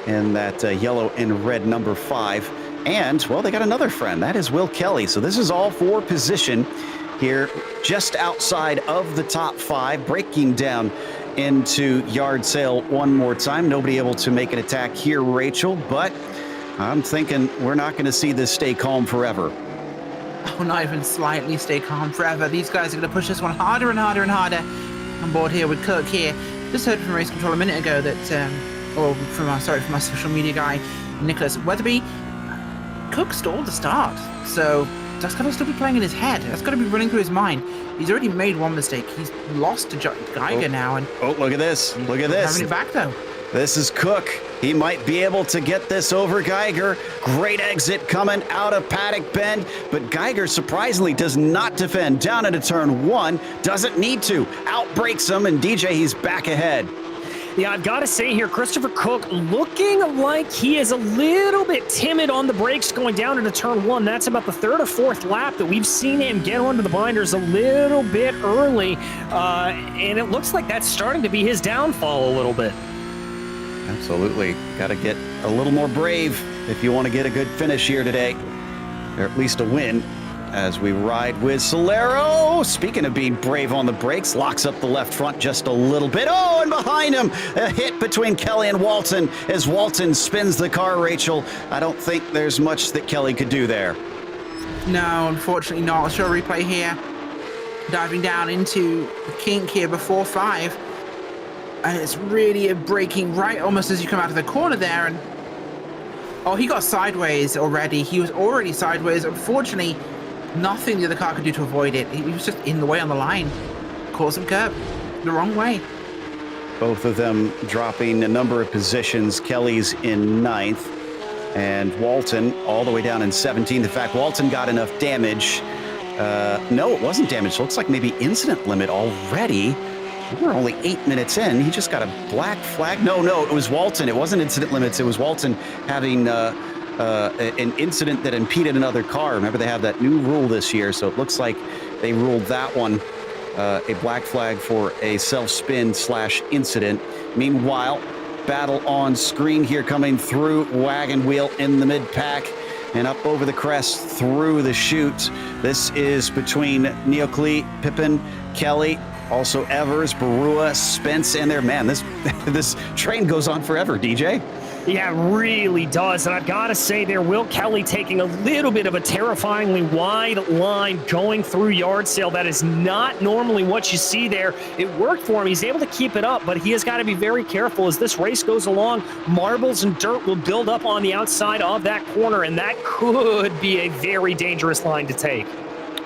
in that yellow and red number 5. And, well, they got another friend. That is Will Kelly. So this is all for position here just outside of the top 5, breaking down into yard sale one more time. Nobody able to make an attack here, Rachel, but I'm thinking we're not going to see this stay calm forever. Oh, not even slightly stay calm forever. These guys are going to push this one harder and harder and harder. On board here with Kirk here. Just heard from Race Control a minute ago that, from our social media guy, Nicholas Weatherby, Cook stalled the start. So that's got to still be playing in his head. That's got to be running through his mind. He's already made one mistake. He's lost to Geiger now. And look at this. Look at this. Having it back, though. This is Cook. He might be able to get this over Geiger. Great exit coming out of Paddock Bend, but Geiger surprisingly does not defend down into turn 1. Doesn't need to. Outbreaks him, and DJ, he's back ahead. Yeah, I've got to say here, Christopher Cook looking like he is a little bit timid on the brakes going down into turn 1. That's about the 3rd or 4th lap that we've seen him get onto the binders a little bit early, and it looks like that's starting to be his downfall a little bit. Absolutely. Got to get a little more brave if you want to get a good finish here today, or at least a win, as we ride with Solero. Speaking of being brave on the brakes, locks up the left front just a little bit. Oh, and behind him, a hit between Kelly and Walton as Walton spins the car, Rachel. I don't think there's much that Kelly could do there. No, unfortunately not. I'll show a replay here. Diving down into the kink here before 5. And it's really braking right almost as you come out of the corner there. And oh, he got sideways already. He was already sideways. Unfortunately, nothing the other car could do to avoid it. He was just in the way on the line. Caused him curb the wrong way. Both of them dropping a number of positions. Kelly's in 9th, and Walton all the way down in 17th. In fact, Walton got enough damage. No, it wasn't damage. Looks like maybe incident limit already. We're only 8 minutes in. He just got a black flag. No, it was Walton. It wasn't incident limits. It was Walton having an incident that impeded another car. Remember, they have that new rule this year, so it looks like they ruled that one a black flag for a self-spin / incident. Meanwhile, battle on screen here coming through. Wagon wheel in the mid-pack and up over the crest through the chute. This is between Neocli, Pippin, Kelly, also Evers, Barua, Spence, and their man. This train goes on forever, DJ. Yeah, it really does. And I've got to say there, Will Kelly taking a little bit of a terrifyingly wide line going through yard sale. That is not normally what you see there. It worked for him. He's able to keep it up, but he has got to be very careful as this race goes along. Marbles and dirt will build up on the outside of that corner, and that could be a very dangerous line to take.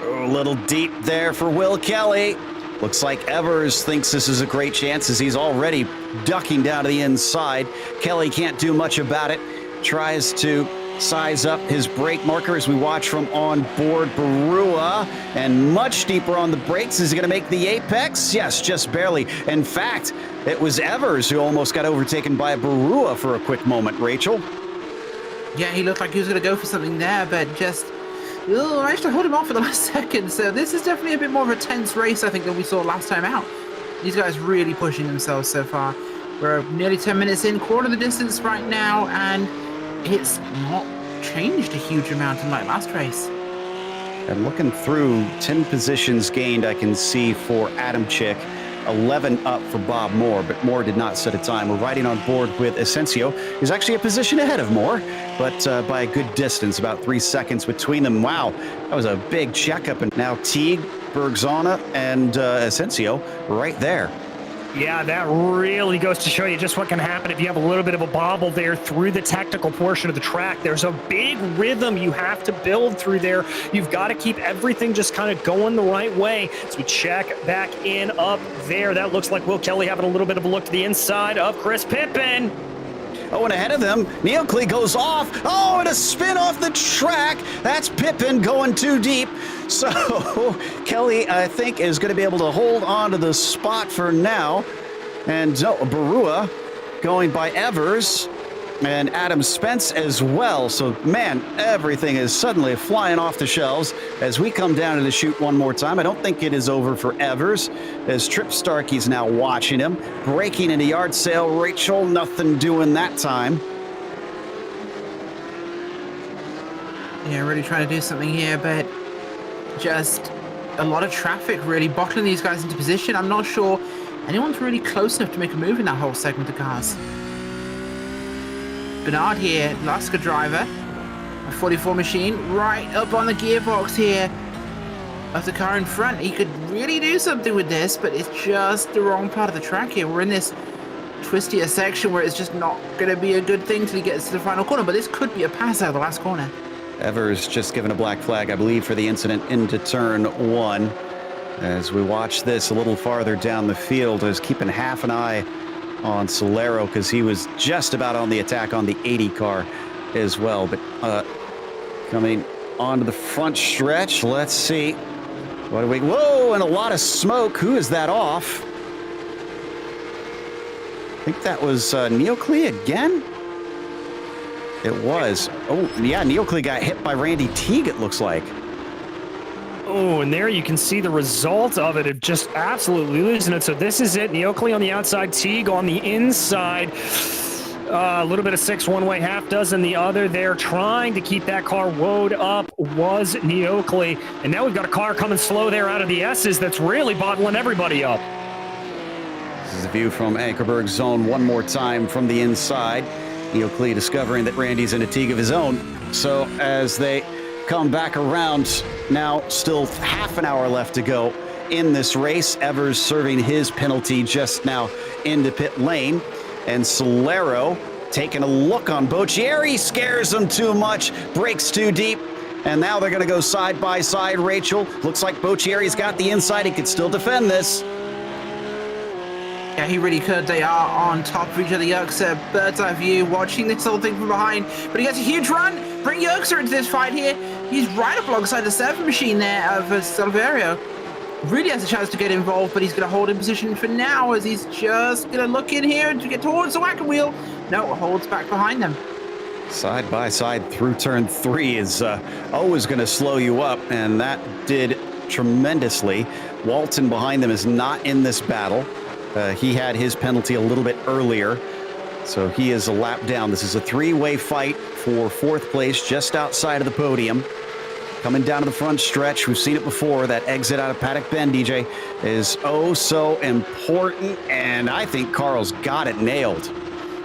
A little deep there for Will Kelly. Looks like Evers thinks this is a great chance as he's already ducking down to the inside. Kelly can't do much about it. Tries to size up his brake marker as we watch from on board Barua. And much deeper on the brakes. Is he going to make the apex? Yes, just barely. In fact, it was Evers who almost got overtaken by Barua for a quick moment, Rachel. Yeah, he looked like he was going to go for something there, but just managed to hold him off for the last second. So this is definitely a bit more of a tense race, I think, than we saw last time out. These guys really pushing themselves so far. We're nearly 10 minutes in, quarter of the distance right now, and it's not changed a huge amount in like last race. I'm looking through 10 positions gained I can see for Adam Chick, 11 up for Bob Moore, but Moore did not set a time. We're riding on board with Asensio, who's actually a position ahead of Moore, but by a good distance, about 3 seconds between them. Wow, that was a big checkup. And now Teague, Bergzona, and Asensio right there. Yeah, that really goes to show you just what can happen if you have a little bit of a bobble there through the technical portion of the track. There's a big rhythm you have to build through there. You've got to keep everything just kind of going the right way. So we check back in up there. That looks like Will Kelly having a little bit of a look to the inside of Chris Pippin. Oh, and ahead of them, Neocli goes off. Oh, and a spin off the track. That's Pippin going too deep. So Kelly, I think, is going to be able to hold on to the spot for now. And Barua going by Evers and Adam Spence as well. So, man, everything is suddenly flying off the shelves as we come down to the chute one more time. I don't think it is over for Evers as Trip Starkey's now watching him. Breaking into yard sale. Rachel, nothing doing that time. Yeah, really trying to do something here, but just a lot of traffic really bottling these guys into position. I'm not sure anyone's really close enough to make a move in that whole segment of cars. Bernard here, Lasker driver, a 44 machine, right up on the gearbox here of the car in front. He could really do something with this, but it's just the wrong part of the track here. We're in this twistier section where it's just not going to be a good thing till he gets to the final corner, but this could be a pass out of the last corner. Evers just given a black flag, I believe, for the incident into turn one. As we watch this a little farther down the field, I was keeping half an eye on Solero because he was just about on the attack on the 80 car as well. But coming onto the front stretch, let's see. What do we? Whoa, and a lot of smoke. Who is that off? I think that was Neocli again. It was. Oh, yeah, Neocli got hit by Randy Teague, it looks like. Oh, and there you can see the result of it, of just absolutely losing it. So this is it. Neocli on the outside, Teague on the inside. A little bit of 6 one way, half dozen the other there. Trying to keep that car woed up was Neocli. And now we've got a car coming slow there out of the S's that's really bottling everybody up. This is a view from Ankerberg zone one more time from the inside. Neocli discovering that Randy's in a Teague of his own. So as they come back around, now still half an hour left to go in this race. Evers serving his penalty just now into pit lane. And Solero taking a look on Boccieri, scares him too much, breaks too deep. And now they're going to go side by side, Rachel. Looks like Boccieri's got the inside. He could still defend this. Yeah, he really could. They are on top of each other. Yerkser, bird's eye view, watching this whole thing from behind. But he gets a huge run. Bring Yerkser into this fight here. He's right up alongside the 7 machine there of Silverio. really has a chance to get involved, but he's going to hold in position for now as he's just going to look in here to get towards the wagon wheel. No, holds back behind them. Side by side through turn 3 is always going to slow you up, and that did tremendously. Walton behind them is not in this battle. He had his penalty a little bit earlier, so he is a lap down. This is a 3-way fight for 4th place just outside of the podium. Coming down to the front stretch, we've seen it before. That exit out of Paddock Bend, DJ, is oh so important, and I think Carl's got it nailed.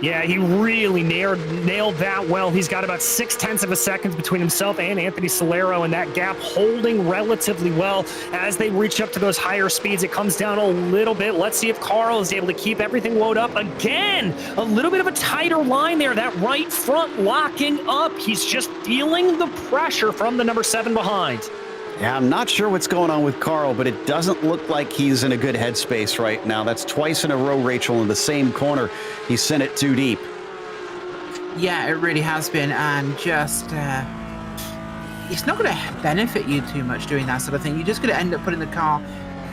Yeah, he really nailed that well. He's got about 0.6 of a second between himself and Anthony Solero, and that gap holding relatively well as they reach up to those higher speeds. It comes down a little bit. Let's see if Carl is able to keep everything loaded up. Again, a little bit of a tighter line there. That right front locking up. He's just feeling the pressure from the number 7 behind. Yeah, I'm not sure what's going on with Carl, but it doesn't look like he's in a good headspace right now. That's twice in a row, Rachel, in the same corner. He sent it too deep. Yeah, it really has been, and just it's not going to benefit you too much doing that sort of thing. You're just going to end up putting the car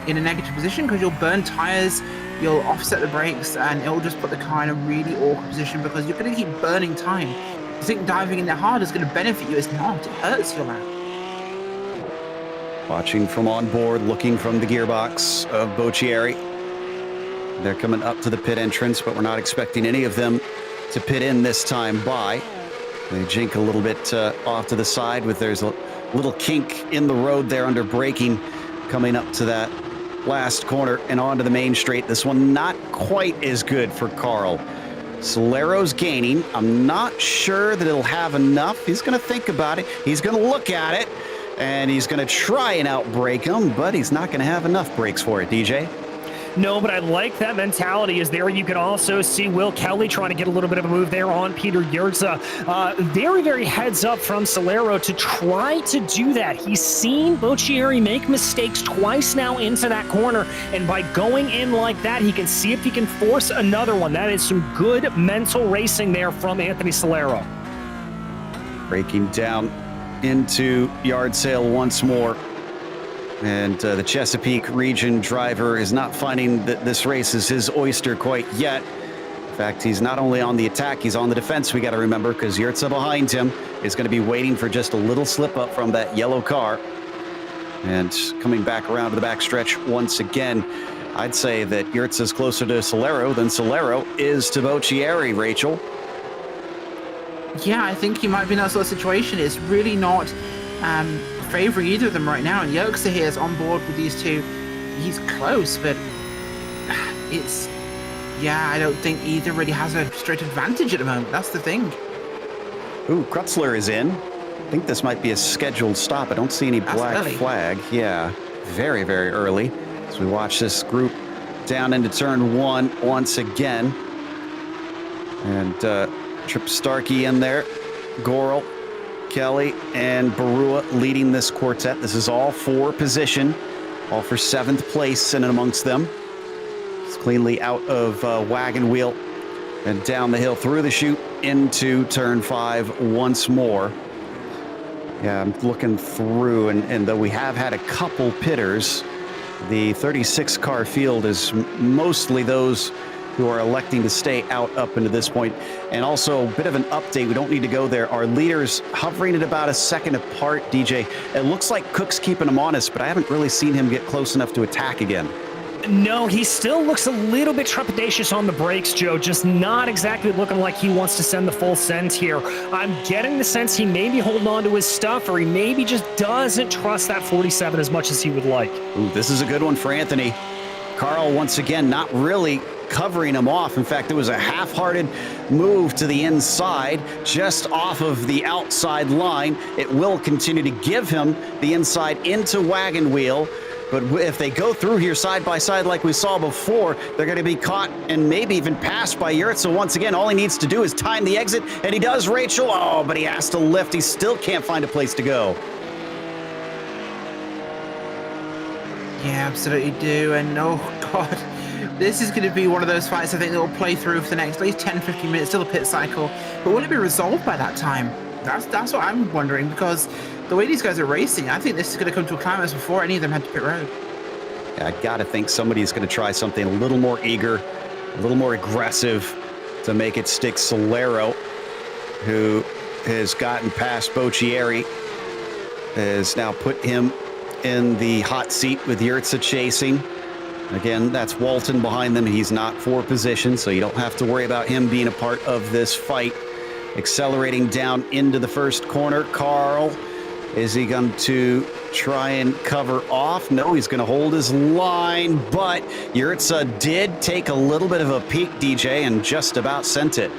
in a negative position because you'll burn tires, you'll offset the brakes, and it'll just put the car in a really awkward position because you're going to keep burning time. You think diving in there hard is going to benefit you? It's not. It hurts your lap. Watching from on board, looking from the gearbox of Boccieri. They're coming up to the pit entrance, but we're not expecting any of them to pit in this time by. They jink a little bit off to the side with there's a little kink in the road there under braking coming up to that last corner and onto the main straight. This one not quite as good for Carl. Solero's gaining. I'm not sure that it'll have enough. He's going to think about it. He's going to look at it. And he's going to try and outbrake him, but he's not going to have enough brakes for it, DJ. No, but I like that mentality is there. You can also see Will Kelly trying to get a little bit of a move there on Peter Yurza. Very, very heads up from Solero to try to do that. He's seen Boccieri make mistakes twice now into that corner, and by going in like that, he can see if he can force another one. That is some good mental racing there from Anthony Solero. Breaking down into yard sale once more, and the Chesapeake region driver is not finding that this race is his oyster quite yet. In fact, he's not only on the attack, he's on the defense, we got to remember, because Yurza behind him is going to be waiting for just a little slip up from that yellow car. And coming back around to the back stretch once again, I'd say that Yurza is closer to Solero than Solero is to Boccieri, Rachel. Yeah, I think he might be in that sort of situation. It's really not favoring either of them right now. And Yurza here is on board with these two. He's close, but it's... Yeah, I don't think either really has a straight advantage at the moment. That's the thing. Ooh, Krutzler is in. I think this might be a scheduled stop. I don't see any black flag. Yeah, very, very early. As we watch this group down into turn 1 once again. And Trip Starkey in there, Goral, Kelly, and Barua leading this quartet. This is all for position, all for 7th place in and amongst them. It's cleanly out of wagon wheel and down the hill through the chute into turn 5 once more. Yeah, I'm looking through, and though we have had a couple pitters, the 36-car field is mostly those who are electing to stay out up into this point. And also a bit of an update, we don't need to go there. Our leaders hovering at about a second apart, DJ. It looks like Cook's keeping him honest, but I haven't really seen him get close enough to attack again. No, he still looks a little bit trepidatious on the brakes, Joe. Just not exactly looking like he wants to send the full send here. I'm getting the sense he may be holding on to his stuff, or he maybe just doesn't trust that 47 as much as he would like. Ooh, this is a good one for Anthony. Carl, once again, not really covering him off. In fact, it was a half-hearted move to the inside, just off of the outside line. It will continue to give him the inside into wagon wheel. But if they go through here side by side like we saw before, they're going to be caught and maybe even passed by Yurza. So once again, all he needs to do is time the exit, and he does, Rachel. Oh, but he has to lift. He still can't find a place to go. Yeah, absolutely do. And oh, God, this is going to be one of those fights I think that will play through for the next at least 10-15 minutes, still a pit cycle. But will it be resolved by that time? That's what I'm wondering, because the way these guys are racing, I think this is going to come to a climax before any of them head to pit road. I got to think somebody's going to try something a little more eager, a little more aggressive to make it stick. Solero, who has gotten past Boccieri, has now put him in the hot seat with Yurtsa chasing. Again, that's Walton behind them. He's not for position, so you don't have to worry about him being a part of this fight. Accelerating down into the first corner. Carl, is he going to try and cover off? No, he's going to hold his line, but Yurtsa did take a little bit of a peek, DJ, and just about sent it.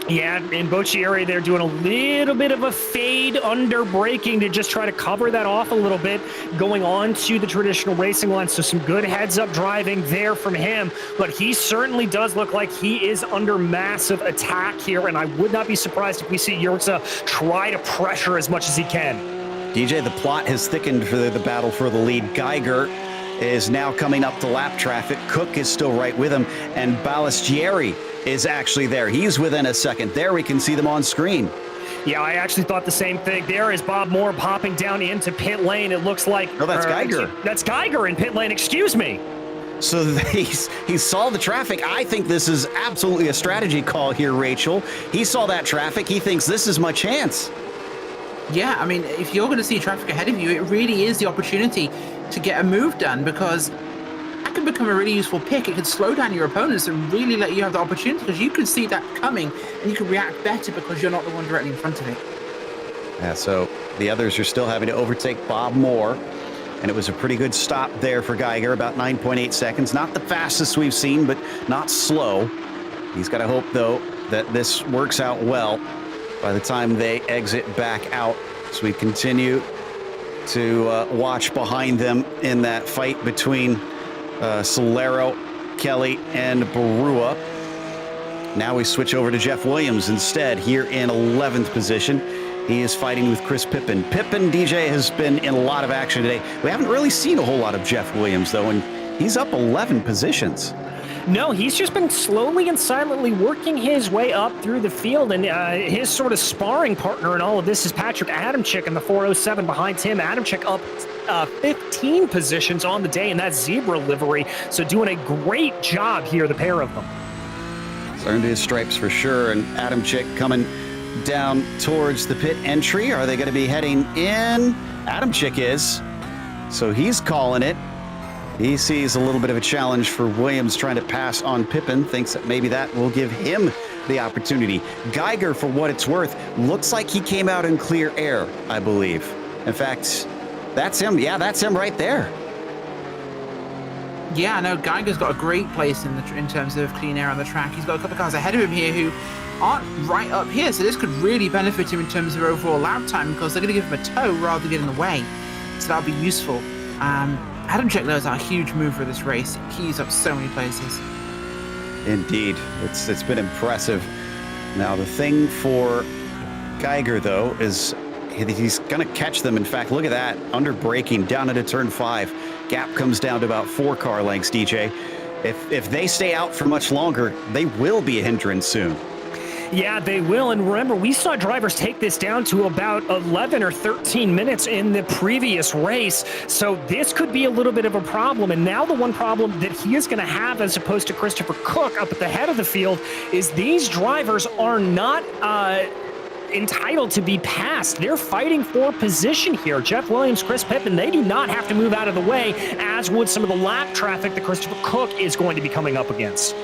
Yeah, in Boccieri, they're doing a little bit of a fade under braking to just try to cover that off a little bit, going on to the traditional racing line. So some good heads-up driving there from him, but he certainly does look like he is under massive attack here, and I would not be surprised if we see Yurtsa try to pressure as much as he can. DJ, the plot has thickened for the battle for the lead. Geiger is now coming up to lap traffic. Cook is still right with him, and Balistieri is actually there. He's within a second. There we can see them on screen. Yeah, I actually thought the same thing. There is Bob Moore popping down into pit lane. It looks like... No, that's Geiger. That's Geiger in pit lane, excuse me. So he saw the traffic. I think this is absolutely a strategy call here, Rachel. He saw that traffic. He thinks this is my chance. Yeah, I mean, if you're going to see traffic ahead of you, it really is the opportunity to get a move done, because that can become a really useful pick. It can slow down your opponents and really let you have the opportunity, because you can see that coming and you can react better because you're not the one directly in front of it. Yeah, so the others are still having to overtake Bob Moore, and it was a pretty good stop there for Geiger, about 9.8 seconds. Not the fastest we've seen, but not slow. He's got to hope, though, that this works out well by the time they exit back out. So we continue to watch behind them in that fight between Solero, Kelly, and Barua. Now we switch over to Jeff Williams instead, here in 11th position. He is fighting with Chris Pippen. Pippen, DJ, has been in a lot of action today. We haven't really seen a whole lot of Jeff Williams, though, and he's up 11 positions. No, he's just been slowly and silently working his way up through the field, and his sort of sparring partner in all of this is Patrick Adamczyk in the 407 behind him. Adamczyk up 15 positions on the day in that zebra livery, so doing a great job here, the pair of them. He's earned his stripes for sure, and Adamczyk coming down towards the pit entry. Are they going to be heading in? Adamczyk is, so he's calling it. He sees a little bit of a challenge for Williams trying to pass on Pippen, thinks that maybe that will give him the opportunity. Geiger, for what it's worth, looks like he came out in clear air, I believe. In fact, that's him. Yeah, that's him right there. Yeah, no, Geiger's got a great place in terms of clean air on the track. He's got a couple of cars ahead of him here who aren't right up here, so this could really benefit him in terms of overall lap time, because they're going to give him a tow rather than get in the way. So that'll be useful. Adamczyk, though, is a huge mover of this race. He's up so many places. Indeed. It's been impressive. Now, the thing for Geiger, though, is he's going to catch them. In fact, look at that. Under braking down into turn 5. Gap comes down to about 4 car lengths, DJ. If they stay out for much longer, they will be a hindrance soon. Yeah, they will. And remember, we saw drivers take this down to about 11 or 13 minutes in the previous race. So this could be a little bit of a problem. And now the one problem that he is going to have, as opposed to Christopher Cook up at the head of the field, is these drivers are not entitled to be passed. They're fighting for position here. Jeff Williams, Chris Pippen, they do not have to move out of the way, as would some of the lap traffic that Christopher Cook is going to be coming up against.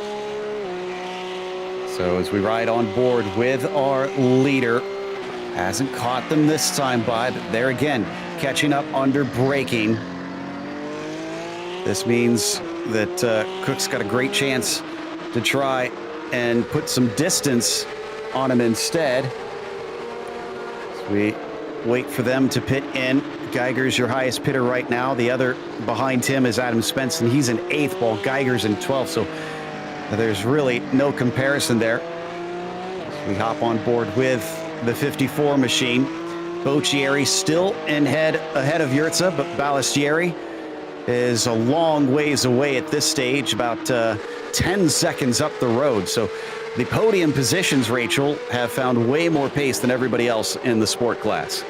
So as we ride on board with our leader, hasn't caught them this time by, but there again, catching up under braking. This means that Cook's got a great chance to try and put some distance on him instead. As we wait for them to pit in. Geiger's your highest pitter right now. The other behind him is Adam Svensson. He's in 8th, while Geiger's in 12th. So there's really no comparison there. We hop on board with the 54 machine. Boccieri still ahead of Yurtsa, but Balistieri is a long ways away at this stage, about 10 seconds up the road. So the podium positions, Rachel, have found way more pace than everybody else in the sport class.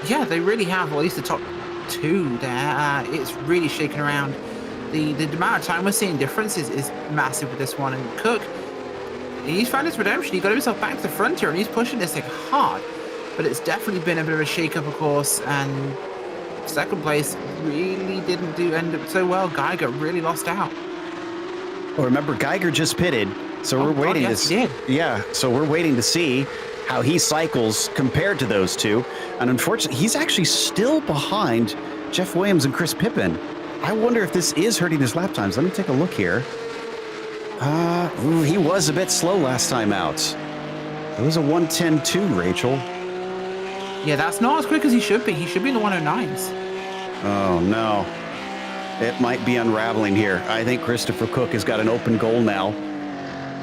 Yeah, they really have, or at least the top 2 there. It's really shaken around. The amount of time we're seeing difference is massive with this one. And Cook, he's found his redemption. He got himself back to the front here, and he's pushing this thing hard. But it's definitely been a bit of a shake-up, of course, and second place really didn't end up so well. Geiger really lost out. Well, remember, Geiger just pitted, so we're waiting to see. Yeah, so we're waiting to see how he cycles compared to those two. And unfortunately, he's actually still behind Jeff Williams and Chris Pippen. I wonder if this is hurting his lap times. Let me take a look here. He was a bit slow last time out. It was a 1:10.2, Rachel. Yeah, that's not as quick as he should be. He should be in the 109s. Oh, no. It might be unraveling here. I think Christopher Cook has got an open goal now.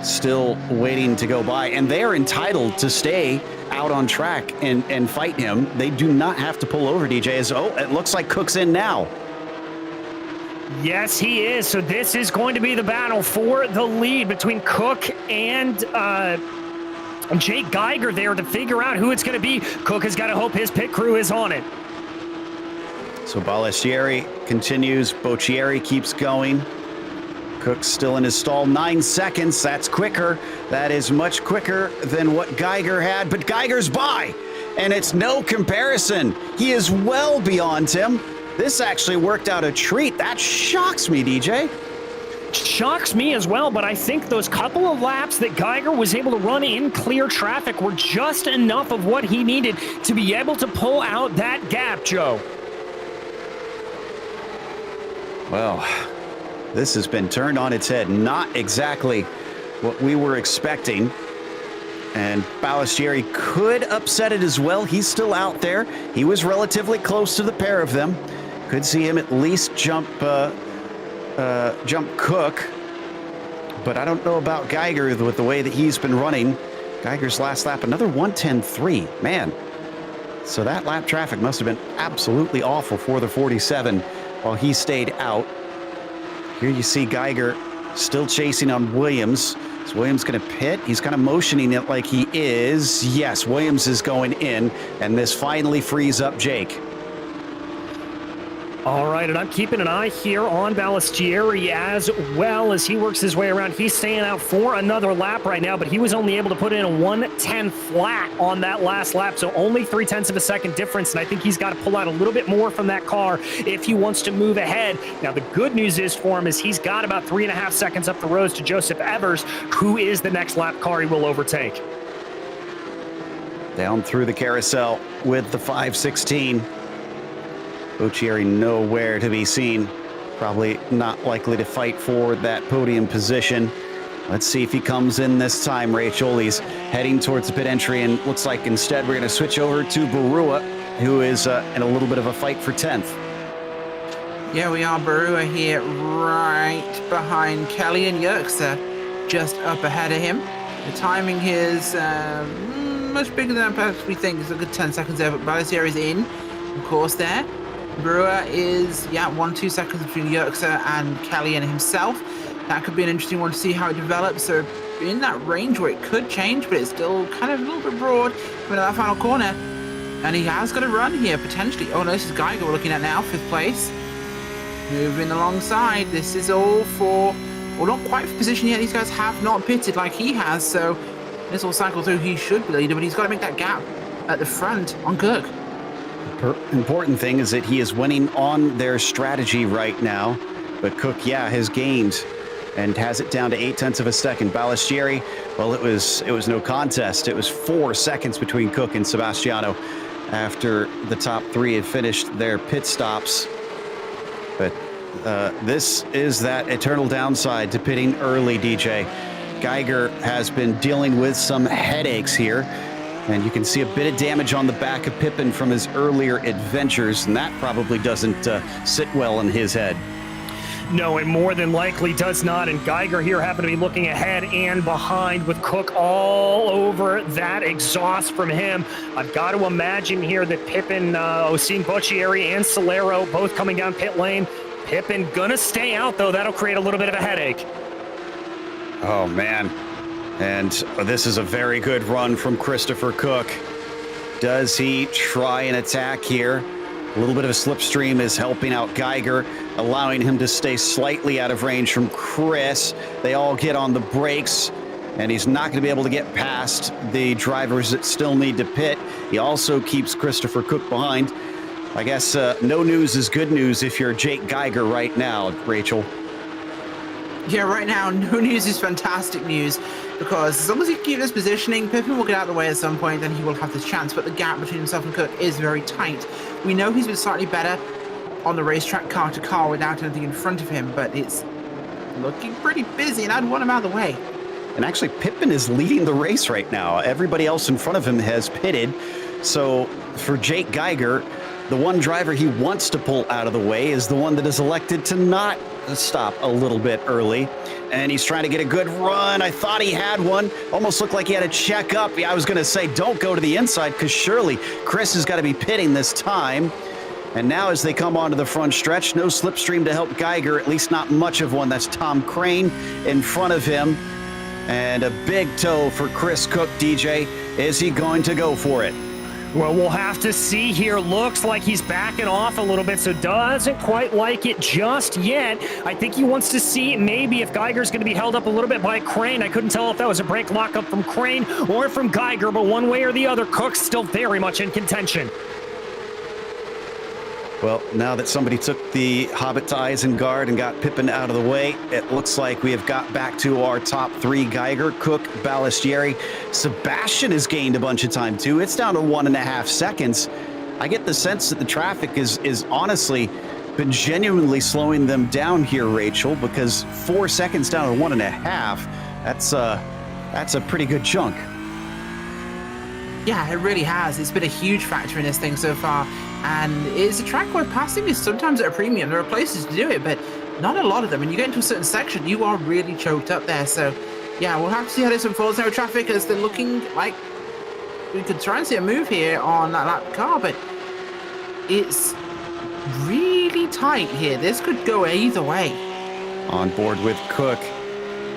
Still waiting to go by. And they are entitled to stay out on track and fight him. They do not have to pull over, DJ. It looks like Cook's in now. Yes, he is. So this is going to be the battle for the lead between Cook and Jake Geiger there to figure out who it's going to be. Cook has got to hope his pit crew is on it. So Balistieri continues. Boccieri keeps going. Cook's still in his stall. 9 seconds. That's quicker. That is much quicker than what Geiger had. But Geiger's by, and it's no comparison. He is well beyond him. This actually worked out a treat. That shocks me, DJ. Shocks me as well, but I think those couple of laps that Geiger was able to run in clear traffic were just enough of what he needed to be able to pull out that gap, Joe. Well, this has been turned on its head. Not exactly what we were expecting. And Balistieri could upset it as well. He's still out there. He was relatively close to the pair of them. Could see him at least jump Cook. But I don't know about Geiger with the way that he's been running. Geiger's last lap, another 1:10.3. Man. So that lap traffic must have been absolutely awful for the 47 while he stayed out. Here you see Geiger still chasing on Williams. Is Williams going to pit? He's kind of motioning it like he is. Yes, Williams is going in, and this finally frees up Jake. All right, and I'm keeping an eye here on Balistieri as well as he works his way around. He's staying out for another lap right now, but he was only able to put in a 1:10 flat on that last lap, so only 0.3 of a second difference, and I think he's got to pull out a little bit more from that car if he wants to move ahead. Now, the good news is for him is he's got about 3.5 seconds up the road to Joseph Evers, who is the next lap car he will overtake. Down through the carousel with the 5:16. Boccieri nowhere to be seen. Probably not likely to fight for that podium position. Let's see if he comes in this time, Rachel. He's heading towards the pit entry, and looks like instead we're going to switch over to Barua, who is in a little bit of a fight for 10th. Yeah, we are. Barua here right behind Kelly, and Yerksa just up ahead of him. The timing here is much bigger than perhaps we think. It's a good 10 seconds there, but Balistieri is in, of course, there. Brewer is, 1-2 seconds between Yerksa and Kelly and himself. That could be an interesting one to see how it develops. So in that range where it could change, but it's still kind of a little bit broad coming out that final corner. And he has got a run here, potentially. Oh no, this is Geiger we're looking at now, 5th place. Moving alongside. This is all for, well, not quite for position yet. These guys have not pitted like he has, so this will cycle through. He should be leader, but he's got to make that gap at the front on Cook. Important thing is that he is winning on their strategy right now, but Cook, has gained and has it down to 0.8 of a second. Balistieri, well, it was no contest. It was 4 seconds between Cook and Sebastiano after the top 3 had finished their pit stops. But this is that eternal downside to pitting early, DJ. Geiger has been dealing with some headaches here. And you can see a bit of damage on the back of Pippen from his earlier adventures, and that probably doesn't sit well in his head. No, it more than likely does not. And Geiger here happened to be looking ahead and behind with Cook all over that exhaust from him. I've got to imagine here that Pippen, seeing Boccieri and Solero both coming down pit lane. Pippen gonna stay out, though. That'll create a little bit of a headache. Oh, man. And this is a very good run from Christopher Cook. Does he try an attack here? A little bit of a slipstream is helping out Geiger. allowing him to stay slightly out of range from Chris. They all get on the brakes, and he's not going to be able to get past the drivers that still need to pit. He also keeps Christopher Cook behind. I guess no news is good news if you're Jake Geiger right now, Rachel. Yeah, right now, no news is fantastic news, because as long as he can keep this positioning, Pippin will get out of the way at some point, and he will have this chance, but the gap between himself and Cook is very tight. We know he's been slightly better on the racetrack car to car without anything in front of him, but it's looking pretty busy, and I'd want him out of the way. And actually, Pippin is leading the race right now. Everybody else in front of him has pitted. So for Jake Geiger, the one driver he wants to pull out of the way is the one that is elected to not stop a little bit early. And he's trying to get a good run. I thought he had one. Almost looked like he had a check up. I was going to say, don't go to the inside, because surely Chris has got to be pitting this time. And now as they come onto the front stretch, no slipstream to help Geiger, at least not much of one. That's Tom Crane in front of him. And a big toe for Chris Cook, DJ. Is he going to go for it? Well, we'll have to see here. Looks like he's backing off a little bit, so doesn't quite like it just yet. I think he wants to see maybe if Geiger's going to be held up a little bit by Crane. I couldn't tell if that was a brake lockup from Crane or from Geiger, but one way or the other, Cook's still very much in contention. Well, now that somebody took the Hobbit to Isengard and got Pippin out of the way, it looks like we have got back to our top three: Geiger, Cook, Ballestieri. Sebastian has gained a bunch of time, too. It's down to 1.5 seconds. I get the sense that the traffic is honestly been genuinely slowing them down here, Rachel, because 4 seconds down to 1.5, that's a pretty good chunk. Yeah, it really has. It's been a huge factor in this thing so far. And it's a track where passing is sometimes at a premium. There are places to do it, but not a lot of them. When you get into a certain section, you are really choked up there. So, yeah, we'll have to see how this unfolds now with traffic, as they're looking like we could try and see a move here on that lap car, but it's really tight here. This could go either way. On board with Cook.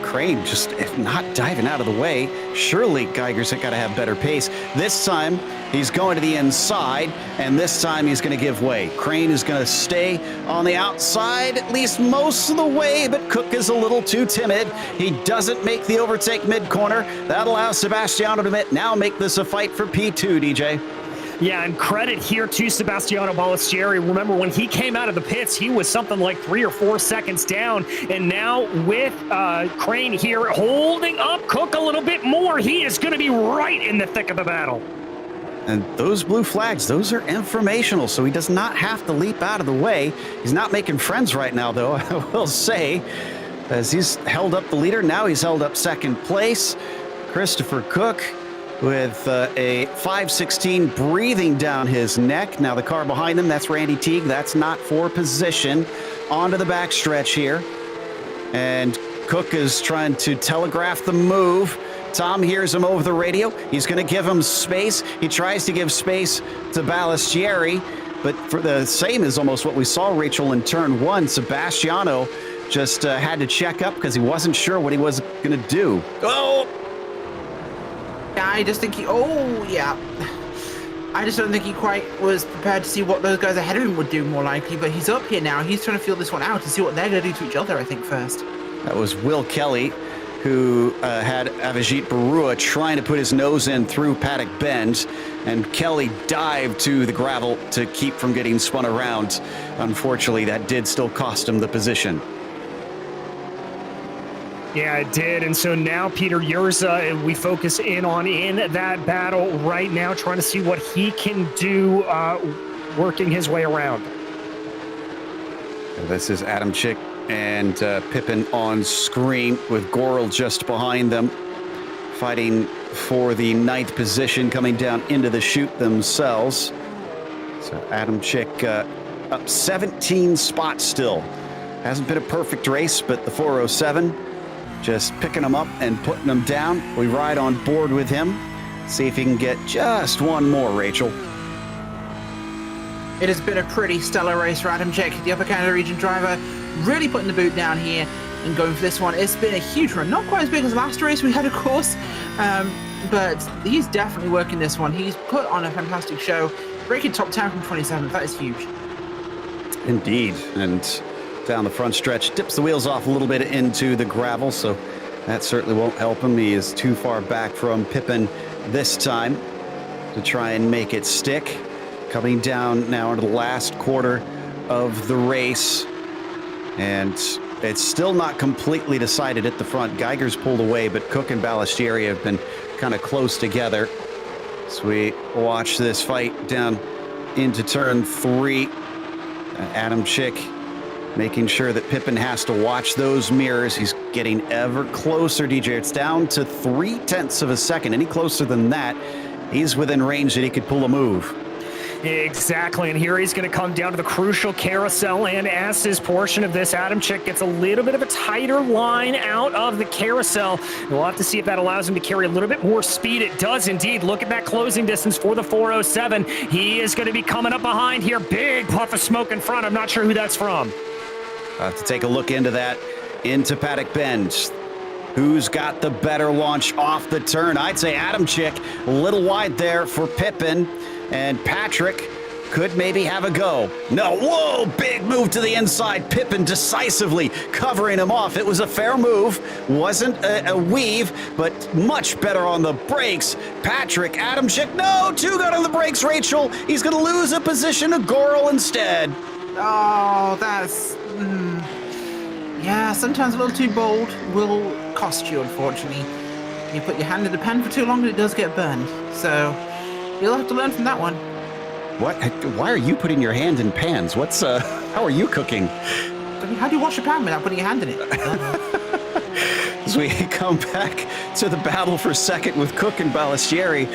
Crane just not diving out of the way. Surely Geiger's got to have better pace. This time he's going to the inside, and this time he's going to give way. Crane is going to stay on the outside at least most of the way, but Cook is a little too timid. He doesn't make the overtake mid-corner. That allows Sebastiano to now make this a fight for P2, DJ. Yeah, and credit here to Sebastiano Ballestieri. Remember, when he came out of the pits, he was something like 3 or 4 seconds down. And now with Crane here holding up Cook a little bit more, he is going to be right in the thick of the battle. And those blue flags, those are informational, so he does not have to leap out of the way. He's not making friends right now, though, I will say, as he's held up the leader. Now he's held up second place. Christopher Cook with a 5:16 breathing down his neck. Now the car behind him, that's Randy Teague. That's not for position. Onto the backstretch here. And Cook is trying to telegraph the move. Tom hears him over the radio. He's going to give him space. He tries to give space to Ballestieri, but for the same as almost what we saw, Rachel, in turn one, Sebastiano just had to check up because he wasn't sure what he was going to do. Oh! I just think I just don't think he quite was prepared to see what those guys ahead of him would do, more likely. But he's up here now. He's trying to feel this one out and see what they're going to do to each other, I think, first. That was Will Kelly, who had Avijit Barua trying to put his nose in through Paddock Bend, and Kelly dived to the gravel to keep from getting spun around. Unfortunately, that did still cost him the position. Yeah, it did. And so now Peter Yurza, we focus in that battle right now, trying to see what he can do, working his way around. This is Adam Chick and Pippin on screen, with Goral just behind them, fighting for the 9th position, coming down into the chute themselves. So Adam Chick up 17 spots still. Hasn't been a perfect race, but the 407 just picking them up and putting them down. We ride on board with him. See if he can get just one more, Rachel. It has been a pretty stellar race for Adam Chick, the Upper Canada region driver, really putting the boot down here and going for this one. It's been a huge run. Not quite as big as the last race we had, of course, but he's definitely working this one. He's put on a fantastic show. Breaking top 10 from 27th, that is huge. Indeed. And down the front stretch. Dips the wheels off a little bit into the gravel, so that certainly won't help him. He is too far back from Pippin this time to try and make it stick. Coming down now into the last quarter of the race, and it's still not completely decided at the front. Geiger's pulled away, but Cook and Balistieri have been kind of close together. So we watch this fight down into turn 3. Adam Chick making sure that Pippin has to watch those mirrors. He's getting ever closer, DJ. It's down to 0.3 of a second. Any closer than that, he's within range that he could pull a move. Exactly, and here he's going to come down to the crucial carousel, and as his portion of this, Adam Chick gets a little bit of a tighter line out of the carousel. We'll have to see if that allows him to carry a little bit more speed. It does indeed. Look at that closing distance for the 407. He is going to be coming up behind here. Big puff of smoke in front. I'm not sure who that's from. I'll have to take a look into that, into Paddock Bend. Who's got the better launch off the turn? I'd say Adam Chick, a little wide there for Pippin. And Patrick could maybe have a go. No, whoa, big move to the inside. Pippin decisively covering him off. It was a fair move. Wasn't a weave, but much better on the brakes. Patrick, Adam Chick, no, too good on the brakes, Rachel. He's going to lose a position to Goral instead. Oh, that's... Yeah, sometimes a little too bold will cost you, unfortunately. You put your hand in the pan for too long and it does get burned. So... you'll have to learn from that one. What? Why are you putting your hand in pans? What's, how are you cooking? I mean, how do you wash a pan without putting your hand in it? As we come back to the battle for second with Cook and Balistieri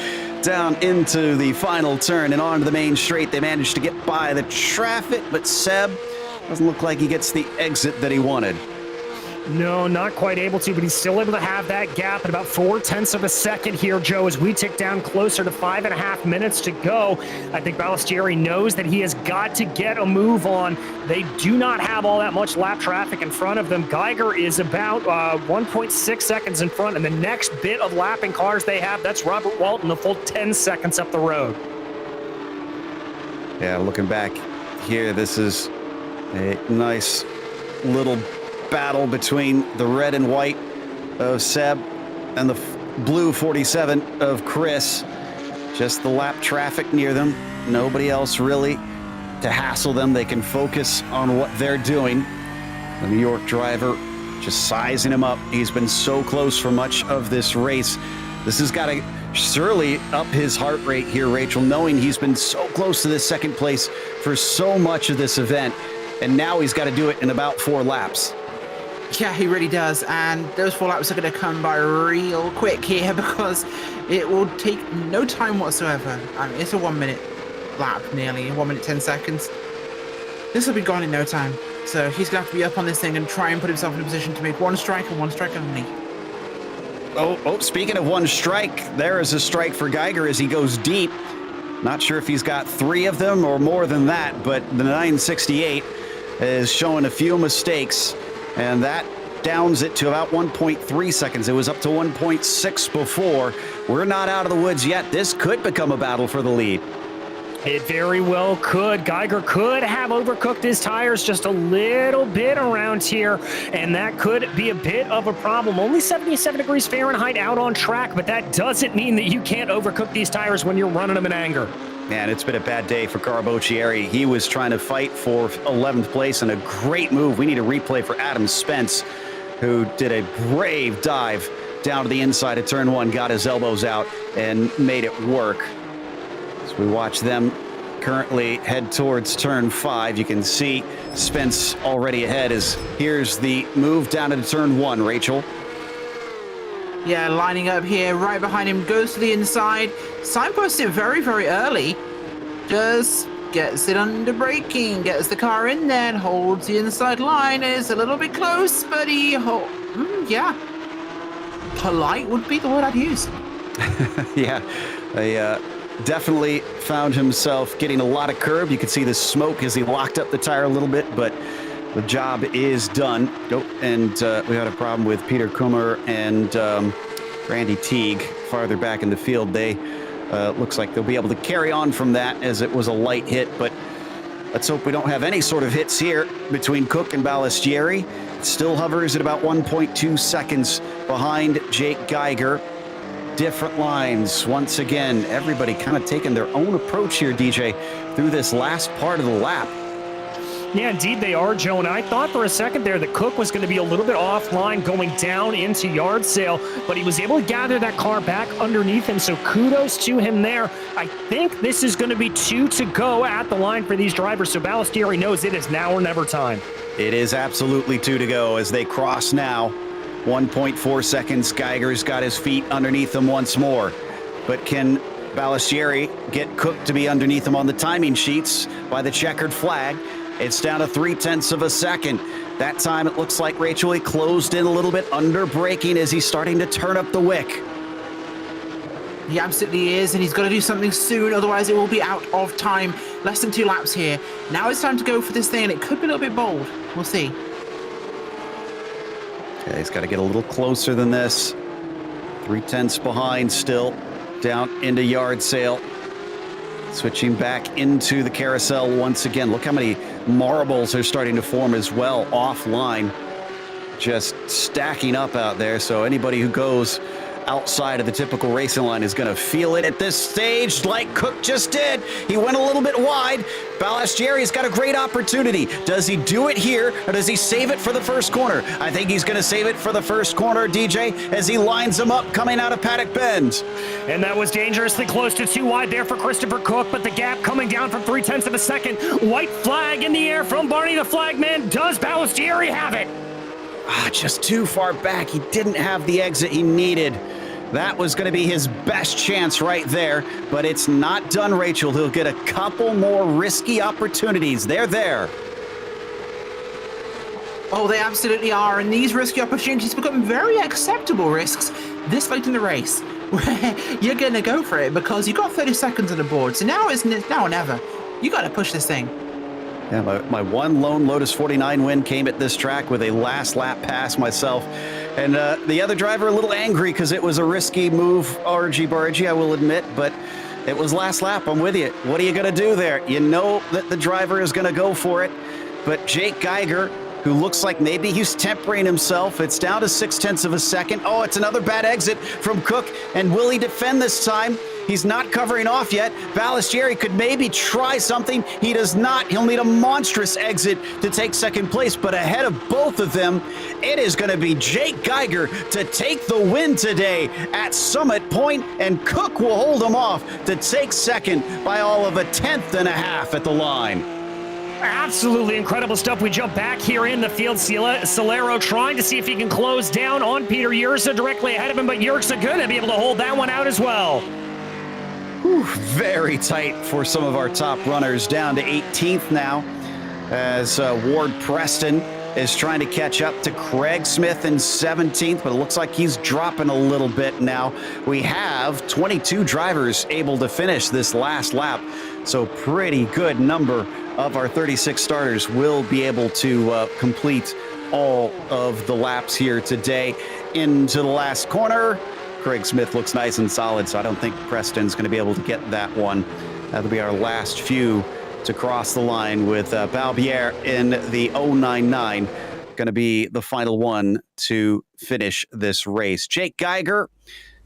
down into the final turn and onto the main straight. They managed to get by the traffic, but Seb doesn't look like he gets the exit that he wanted. No, not quite able to, but he's still able to have that gap at about 0.4 of a second here, Joe, as we tick down closer to 5.5 minutes to go. I think Balistieri knows that he has got to get a move on. They do not have all that much lap traffic in front of them. Geiger is about 1.6 seconds in front, and the next bit of lapping cars they have, that's Robert Walton, a full 10 seconds up the road. Yeah, looking back here, this is a nice little battle between the red and white of Seb and the blue 47 of Chris. Just the lap traffic near them. Nobody else really to hassle them. They can focus on what they're doing. The New York driver just sizing him up. He's been so close for much of this race. This has got to surely up his heart rate here, Rachel, knowing he's been so close to this second place for so much of this event. And now he's got to do it in about 4 laps. Yeah, he really does, and those 4 laps are going to come by real quick here because it will take no time whatsoever. I mean, it's a 1 minute lap, nearly 1 minute 10 seconds. This will be gone in no time, so he's going to have to be up on this thing and try and put himself in a position to make 1 strike and 1 strike only. Oh, speaking of 1 strike, there is a strike for Geiger as he goes deep. Not sure if he's got 3 of them or more than that, but the 968 is showing a few mistakes. And that downs it to about 1.3 seconds. It was up to 1.6 before. We're not out of the woods yet. This could become a battle for the lead. It very well could. Geiger could have overcooked his tires just a little bit around here, and that could be a bit of a problem. Only 77 degrees Fahrenheit out on track, but that doesn't mean that you can't overcook these tires when you're running them in anger. Man, it's been a bad day for Caraboccieri. He was trying to fight for 11th place, and a great move. We need a replay for Adam Spence, who did a brave dive down to the inside of turn 1, got his elbows out, and made it work. As we watch them currently head towards turn 5, you can see Spence already ahead. As here's the move down into turn 1, Rachel. Yeah, lining up here, right behind him, goes to the inside, signposts it very, very early, just gets it under braking, gets the car in there and holds the inside line. It's a little bit close, but he yeah, polite would be the word I'd use. Yeah, they definitely found himself getting a lot of curb. You could see the smoke as he locked up the tire a little bit, but the job is done. Oh, and we had a problem with Peter Kummer and Randy Teague farther back in the field. They looks like they'll be able to carry on from that as it was a light hit, but Let's hope we don't have any sort of hits here between Cook and Ballestieri. It still hovers at about 1.2 seconds behind Jake Geiger. Different lines. Once again, everybody kind of taking their own approach here, DJ, through this last part of the lap. Yeah, indeed they are, Joe. And I thought for a second there that Cook was going to be a little bit offline going down into yard sale, but he was able to gather that car back underneath him. So kudos to him there. I think this is going to be 2 to go at the line for these drivers. So Ballestieri knows it is now or never time. It is absolutely 2 to go as they cross now. 1.4 seconds. Geiger's got his feet underneath him once more. But can Ballestieri get Cook to be underneath him on the timing sheets by the checkered flag? It's down to 0.3 of a second. That time it looks like Rachel, he closed in a little bit under braking as he's starting to turn up the wick. He absolutely is, and he's got to do something soon, otherwise it will be out of time. Less than 2 laps here. Now it's time to go for this thing, and it could be a little bit bold. We'll see. Yeah, he's got to get a little closer than this. 0.3 behind still, down into yard sale. Switching back into the carousel once again. Look how many marbles are starting to form as well offline. Just stacking up out there. So anybody who goes outside of the typical racing line is going to feel it at this stage, like Cook just did. He went a little bit wide. Ballestieri's got a great opportunity. Does he do it here, or does he save it for the first corner? I think he's going to save it for the first corner, DJ, as he lines him up coming out of Paddock Bend. And that was dangerously close to 2 wide there for Christopher Cook, but the gap coming down from 0.3 of a second. White flag in the air from Barney the Flagman. Does Ballestieri have it? Just too far back. He didn't have the exit he needed. That was going to be his best chance right there, but it's not done, Rachel. He'll get a couple more risky opportunities. They're there. Oh, they absolutely are, and these risky opportunities become very acceptable risks this late in the race, where you're going to go for it because you've got 30 seconds on the board. So now it's now or never. You got to push this thing. Yeah, my one lone Lotus 49 win came at this track with a last lap pass myself. And the other driver a little angry because it was a risky move, argy-bargy, I will admit, but it was last lap. I'm with you. What are you going to do there? You know that the driver is going to go for it, but Jake Geiger, who looks like maybe he's tempering himself. It's down to 0.6 of a second. Oh, it's another bad exit from Cook. And will he defend this time? He's not covering off yet. Ballestieri could maybe try something. He does not. He'll need a monstrous exit to take second place. But ahead of both of them, it is going to be Jake Geiger to take the win today at Summit Point, and Cook will hold him off to take second by all of 1/10 at the line. Absolutely incredible stuff. We jump back here in the field. Solero trying to see if he can close down on Peter Yersa directly ahead of him, but Yersa going to be able to hold that one out as well. Whew, very tight for some of our top runners, down to 18th now, as Ward Preston is trying to catch up to Craig Smith in 17th, but it looks like he's dropping a little bit now. We have 22 drivers able to finish this last lap, so pretty good number of our 36 starters will be able to complete all of the laps here today. Into the last corner, Craig Smith looks nice and solid, so I don't think Preston's going to be able to get that one. That'll be our last few to cross the line, with Balbier in the 099 going to be the final one to finish this race. Jake Geiger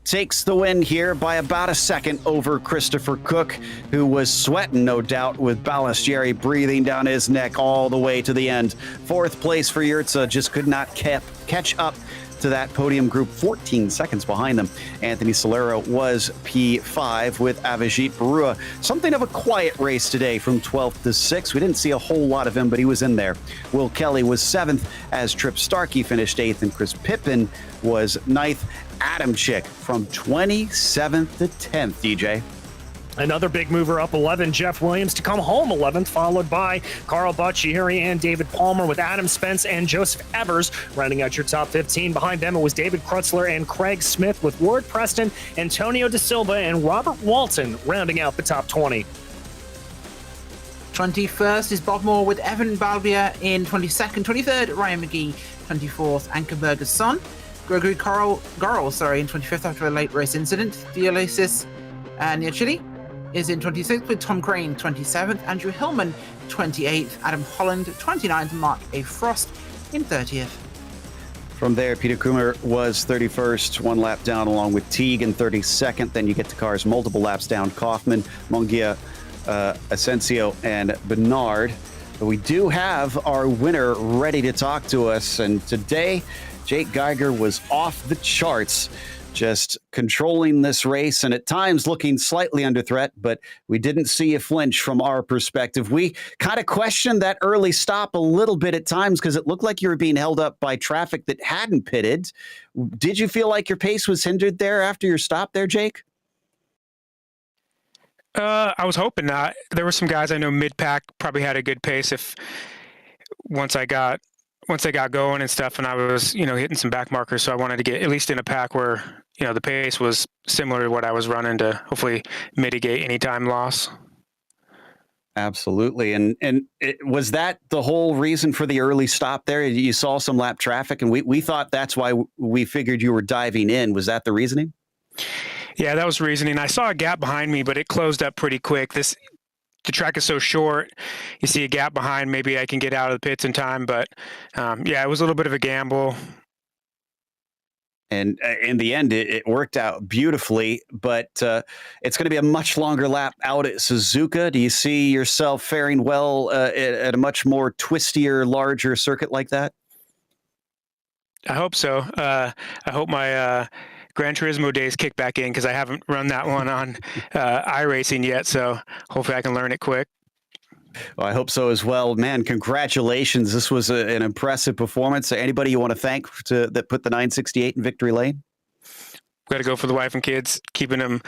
takes the win here by about a second over Christopher Cook, who was sweating, no doubt, with Ballestieri breathing down his neck all the way to the end. Fourth place for Yersa, just could not catch up to that podium group, 14 seconds behind them. Anthony Solero was P5 with Avijit Barua. Something of a quiet race today from 12th to 6th. We didn't see a whole lot of him, but he was in there. Will Kelly was 7th as Trip Starkey finished 8th, and Chris Pippin was 9th. Adam Chick from 27th to 10th, DJ. Another big mover up 11, Jeff Williams to come home 11th, followed by Carl Baccieri and David Palmer, with Adam Spence and Joseph Evers rounding out your top 15. Behind them, it was David Krutzler and Craig Smith, with Ward Preston, Antonio Da Silva, and Robert Walton rounding out the top 20. 21st is Bob Moore with Evan Balbier in 22nd. 23rd, Ryan McGee. 24th, Ankerberger's son. Gregory Gorel, in 25th after a late race incident. Dionysis Niachili is in 26th with Tom Crane 27th, Andrew Hillman 28th, Adam Holland 29th, Mark A. Frost in 30th. From there, Peter Kummer was 31st, 1 lap down, along with Teague in 32nd. Then you get to cars multiple laps down: Kaufman, Mungia, Asensio, and Bernard. But we do have our winner ready to talk to us. And today, Jake Geiger was off the charts, just controlling this race and at times looking slightly under threat, but we didn't see a flinch from our perspective. We kind of questioned that early stop a little bit at times because it looked like you were being held up by traffic that hadn't pitted. Did you feel like your pace was hindered there after your stop there, Jake? I was hoping not. There were some guys I know mid-pack probably had a good pace if once they got going and stuff, and I was, hitting some back markers. So I wanted to get at least in a pack where, the pace was similar to what I was running to hopefully mitigate any time loss. Absolutely. And was that the whole reason for the early stop there? You saw some lap traffic, and we thought that's why we figured you were diving in. Was that the reasoning? Yeah, that was reasoning. I saw a gap behind me, but it closed up pretty quick. The track is so short. You see a gap behind, maybe I can get out of the pits in time. But it was a little bit of a gamble. And in the end, it worked out beautifully. But it's going to be a much longer lap out at Suzuka. Do you see yourself faring well at a much more twistier, larger circuit like that? I hope so. I hope my Gran Turismo days kick back in because I haven't run that one on iRacing yet. So hopefully I can learn it quick. Well, I hope so as well. Man, congratulations. This was an impressive performance. Anybody you want to thank that put the 968 in victory lane? Got to go for the wife and kids, keeping them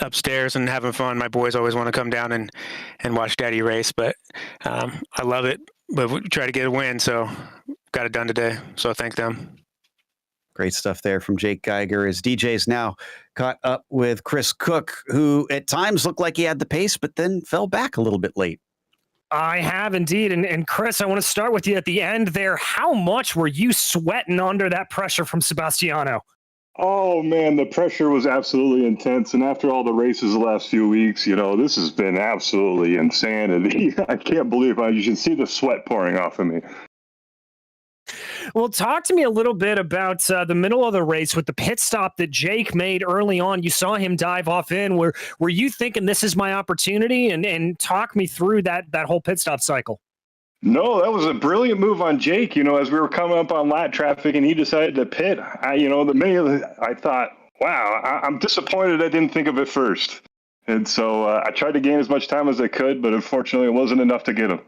upstairs and having fun. My boys always want to come down and watch Daddy race, but I love it. But we try to get a win, so got it done today. So thank them. Great stuff there from Jake Geiger as DJ's now caught up with Chris Cook, who at times looked like he had the pace, but then fell back a little bit late. I have indeed. And Chris, I want to start with you at the end there. How much were you sweating under that pressure from Sebastiano? Oh, man, the pressure was absolutely intense. And after all the races the last few weeks, this has been absolutely insanity. I can't believe you should see the sweat pouring off of me. Well, talk to me a little bit about the middle of the race with the pit stop that Jake made early on. You saw him dive off in. Were you thinking this is my opportunity? And talk me through that whole pit stop cycle. No, that was a brilliant move on Jake. As we were coming up on lap traffic and he decided to pit, I thought, wow, I'm disappointed I didn't think of it first. And so I tried to gain as much time as I could, but unfortunately it wasn't enough to get him.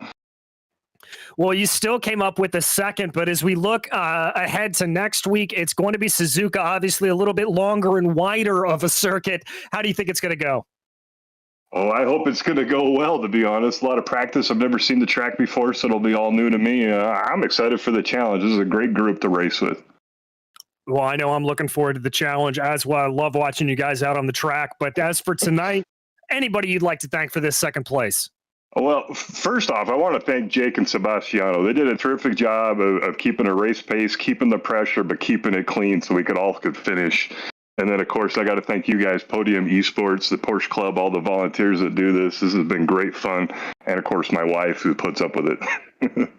Well, you still came up with a second, but as we look ahead to next week, it's going to be Suzuka, obviously a little bit longer and wider of a circuit. How do you think it's going to go? Oh, I hope it's going to go well, to be honest. A lot of practice. I've never seen the track before, so it'll be all new to me. I'm excited for the challenge. This is a great group to race with. Well, I know I'm looking forward to the challenge as well. I love watching you guys out on the track. But as for tonight, anybody you'd like to thank for this second place? Well, first off, I want to thank Jake and Sebastiano. They did a terrific job of keeping a race pace, keeping the pressure, but keeping it clean so we could finish. And then, of course, I got to thank you guys, Podium Esports, the Porsche Club, all the volunteers that do this. This has been great fun. And, of course, my wife who puts up with it.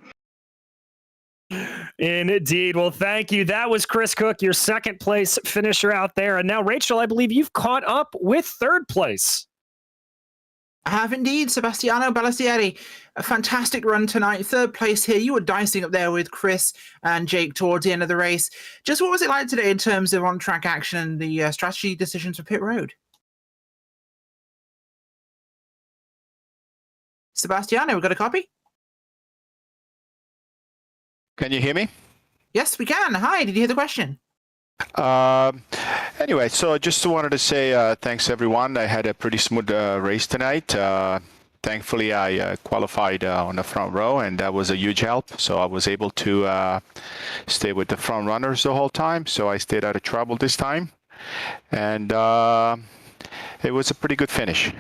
Indeed. Well, thank you. That was Chris Cook, your second place finisher out there. And now, Rachel, I believe you've caught up with third place. I have indeed. Sebastiano Balassieri, a fantastic run tonight. Third place here. You were dicing up there with Chris and Jake towards the end of the race. Just what was it like today in terms of on-track action and the strategy decisions for pit road? Sebastiano, we got a copy? Can you hear me? Yes, we can. Hi, did you hear the question? Anyway, so I just wanted to say thanks everyone. I had a pretty smooth race tonight. Thankfully, I qualified on the front row, and that was a huge help. So I was able to stay with the front runners the whole time. So I stayed out of trouble this time, and it was a pretty good finish.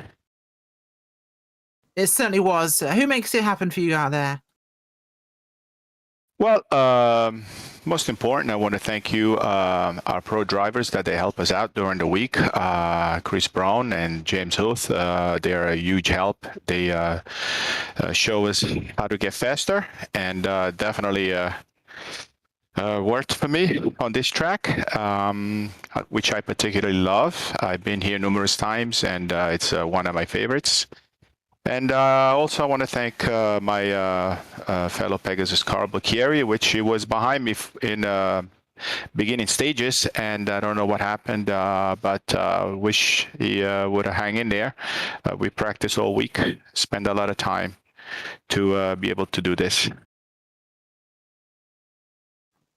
It certainly was. Who makes it happen for you out there? Well, most important, I want to thank you, our pro drivers, that they help us out during the week. Chris Brown and James Huth, they're a huge help. They show us how to get faster, and definitely worked for me on this track, which I particularly love. I've been here numerous times, and it's one of my favorites. And also I want to thank my fellow Pegasus Carl Bocchieri, which he was behind me in beginning stages, and I don't know what happened, but wish he would have hung in there. We practiced all week, spent a lot of time to be able to do this.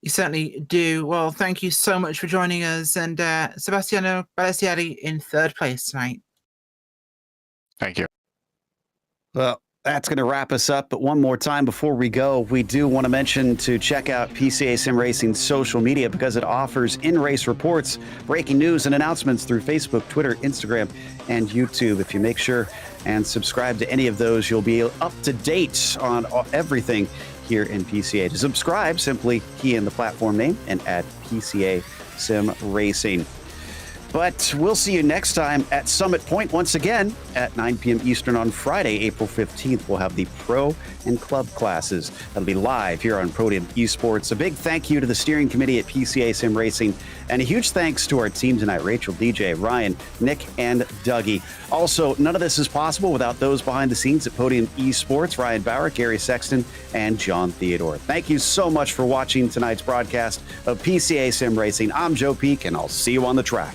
You certainly do. Well, thank you so much for joining us, and Sebastiano Balestrieri in third place tonight. Thank you. Well, that's going to wrap us up. But one more time before we go, we do want to mention to check out PCA Sim Racing's social media, because it offers in-race reports, breaking news, and announcements through Facebook, Twitter, Instagram, and YouTube. If you make sure and subscribe to any of those, you'll be up to date on everything here in PCA. To subscribe, simply key in the platform name and add PCA Sim Racing. But we'll see you next time at Summit Point once again at 9 p.m. Eastern on Friday, April 15th. We'll have the pro and club classes. That'll be live here on Podium Esports. A big thank you to the steering committee at PCA Sim Racing, and a huge thanks to our team tonight, Rachel, DJ, Ryan, Nick, and Dougie. Also, none of this is possible without those behind the scenes at Podium Esports, Ryan Bauer, Gary Sexton, and John Theodore. Thank you so much for watching tonight's broadcast of PCA Sim Racing. I'm Joe Peak, and I'll see you on the track.